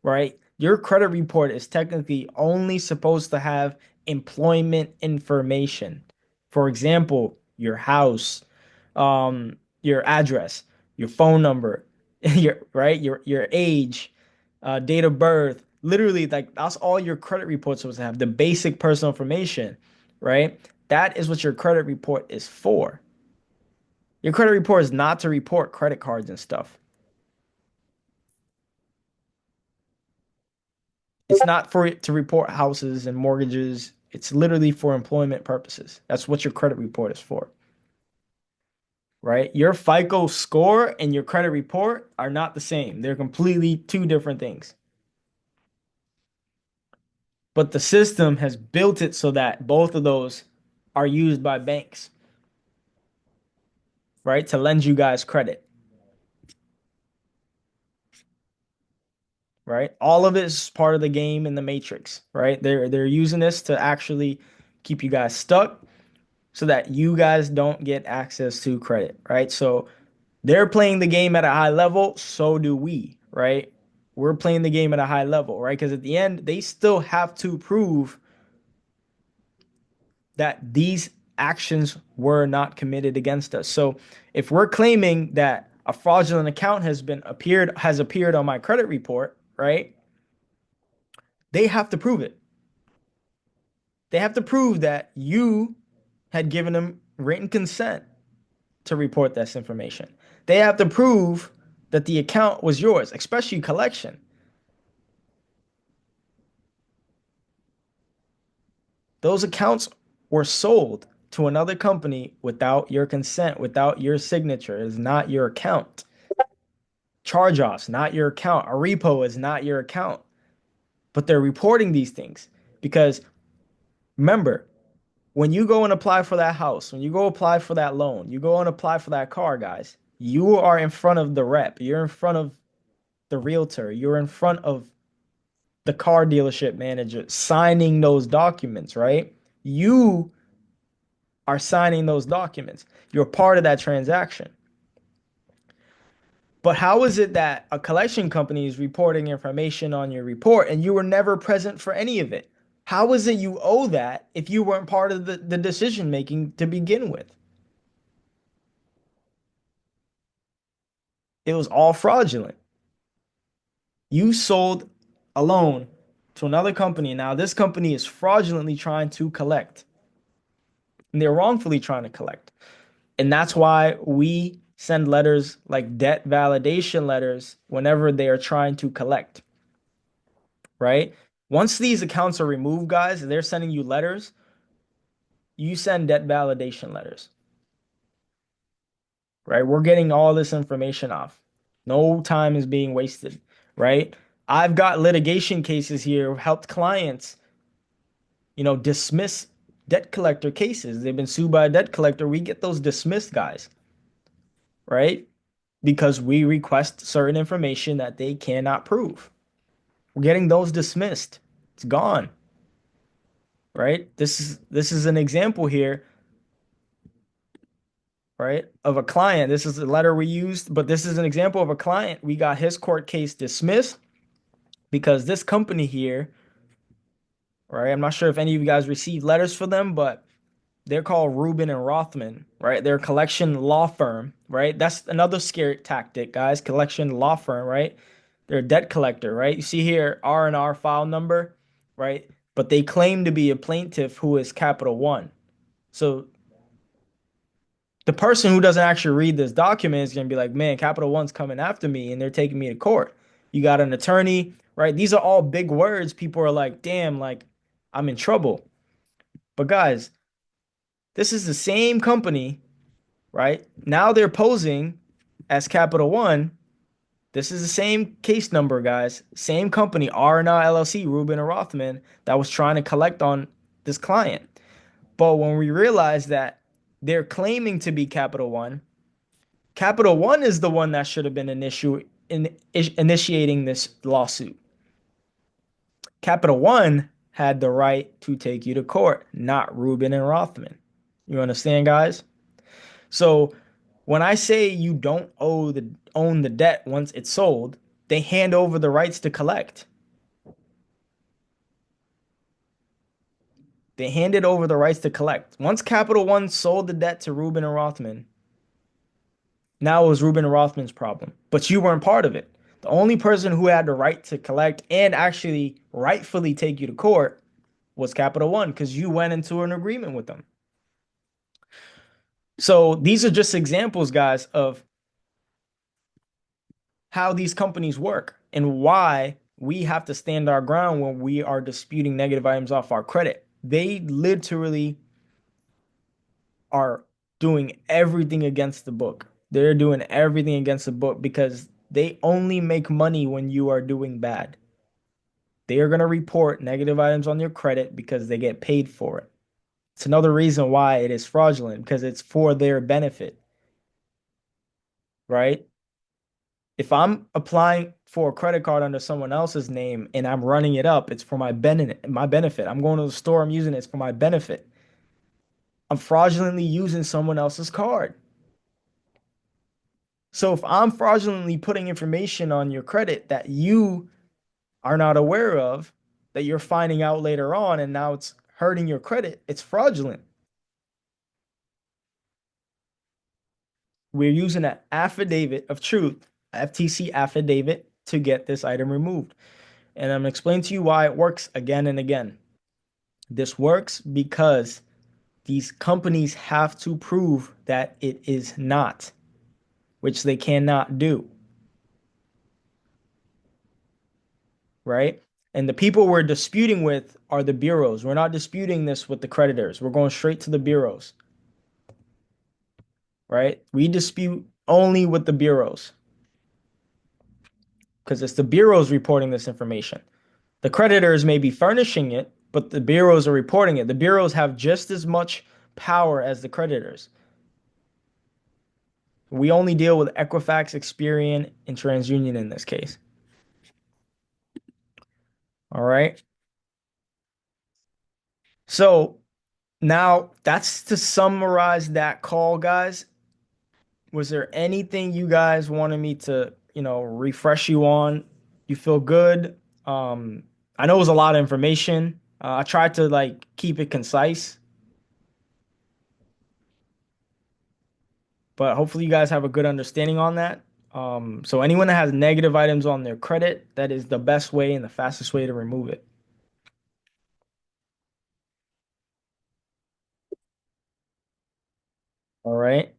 right? Your credit report is technically only supposed to have employment information. For example, your house, your address, your phone number, your age, date of birth. Literally, like that's all your credit report's supposed to have. The basic personal information, right? That is what your credit report is for. Your credit report is not to report credit cards and stuff. It's not for it to report houses and mortgages. It's literally for employment purposes. That's what your credit report is for, right? Your FICO score and your credit report are not the same. They're completely two different things. But the system has built it so that both of those are used by banks, right? To lend you guys credit, right? All of it is part of the game in the matrix, right? They're using this to actually keep you guys stuck so that you guys don't get access to credit, right? So they're playing the game at a high level, so do we, right? We're playing the game at a high level, right? Because at the end, they still have to prove that these actions were not committed against us. So if we're claiming that a fraudulent account has appeared on my credit report, right? They have to prove it. They have to prove that you had given them written consent to report this information. They have to prove that the account was yours, especially collection. Those accounts were sold to another company without your consent, without your signature. It is not your account. Charge-offs, not your account. A repo is not your account. But they're reporting these things because remember, when you go and apply for that house, when you go apply for that loan, you go and apply for that car, guys, you are in front of the rep. You're in front of the realtor. You're in front of the car dealership manager signing those documents, right? You are signing those documents. You're part of that transaction. But how is it that a collection company is reporting information on your report and you were never present for any of it? How is it you owe that if you weren't part of the decision making to begin with? It was all fraudulent. You sold a loan to another company. Now, this company is fraudulently trying to collect, and they're wrongfully trying to collect. And that's why we send letters like debt validation letters whenever they are trying to collect, right? Once these accounts are removed, guys, they're sending you letters, you send debt validation letters, right? We're getting all this information off. No time is being wasted, right? I've got litigation cases here, helped clients, dismiss debt collector cases. They've been sued by a debt collector. We get those dismissed, guys, right? Because we request certain information that they cannot prove. We're getting those dismissed. It's gone, right? This is an example here, right, of a client. This is the letter we used, but this is an example of a client. We got his court case dismissed because this company here, right? I'm not sure if any of you guys received letters for them, but they're called Rubin and Rothman, right? They're a collection law firm, right? That's another scary tactic, guys. Collection law firm, right? They're a debt collector, right? You see here R&R file number, right? But they claim to be a plaintiff who is Capital One. So the person who doesn't actually read this document is going to be like, man, Capital One's coming after me and they're taking me to court. You got an attorney, right? These are all big words. People are like, damn, like I'm in trouble. But guys, this is the same company, right? Now they're posing as Capital One. This is the same case number, guys. Same company, R&R LLC, Rubin and Rothman, that was trying to collect on this client. But when we realize that they're claiming to be Capital One is the one that should have been initiating this lawsuit. Capital One had the right to take you to court, not Rubin and Rothman. You understand, guys? So when I say you don't own the debt once it's sold, they hand over the rights to collect. They handed over the rights to collect. Once Capital One sold the debt to Rubin and Rothman, now it was Rubin and Rothman's problem. But you weren't part of it. The only person who had the right to collect and actually rightfully take you to court was Capital One because you went into an agreement with them. So these are just examples, guys, of how these companies work and why we have to stand our ground when we are disputing negative items off our credit. They literally are doing everything against the book. They're doing everything against the book because they only make money when you are doing bad. They are going to report negative items on your credit because they get paid for it. It's another reason why it is fraudulent because it's for their benefit, right? If I'm applying for a credit card under someone else's name and I'm running it up, it's for my benefit. I'm going to the store, I'm using it, it's for my benefit. I'm fraudulently using someone else's card. So if I'm fraudulently putting information on your credit that you are not aware of, that you're finding out later on, and now it's hurting your credit, it's fraudulent. we're using an affidavit of truth, FTC affidavit, to get this item removed. And I'm going to explain to you why it works again and again. This works because these companies have to prove that it is not, which they cannot do, right? And the people we're disputing with are the bureaus. We're not disputing this with the creditors. We're going straight to the bureaus, right? We dispute only with the bureaus because it's the bureaus reporting this information. The creditors may be furnishing it, but the bureaus are reporting it. The bureaus have just as much power as the creditors. We only deal with Equifax, Experian, and TransUnion in this case. All right. So now that's to summarize that call, guys. Was there anything you guys wanted me to, refresh you on? You feel good? I know it was a lot of information. I tried to like keep it concise, but hopefully you guys have a good understanding on that. So anyone that has negative items on their credit, that is the best way and the fastest way to remove it. All right.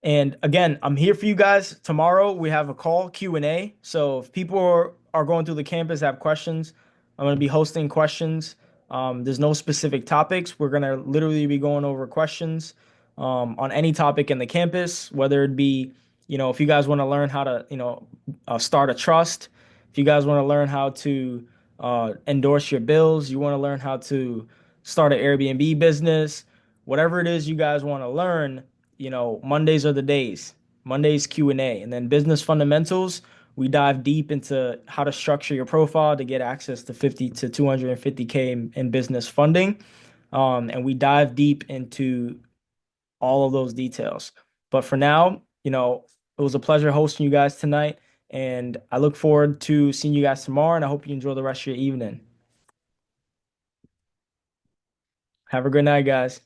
And again, I'm here for you guys. Tomorrow we have a call Q&A. So if people are going through the campus have questions, I'm going to be hosting questions. There's no specific topics. We're going to literally be going over questions on any topic in the campus, whether it be, if you guys want to learn how to, start a trust, if you guys want to learn how to endorse your bills, you want to learn how to start an Airbnb business, whatever it is you guys want to learn, Mondays are the days. Mondays Q&A, and then business fundamentals. We dive deep into how to structure your profile to get access to 50 to 250K in business funding. And we dive deep into all of those details. But for now, it was a pleasure hosting you guys tonight. And I look forward to seeing you guys tomorrow. And I hope you enjoy the rest of your evening. Have a good night, guys.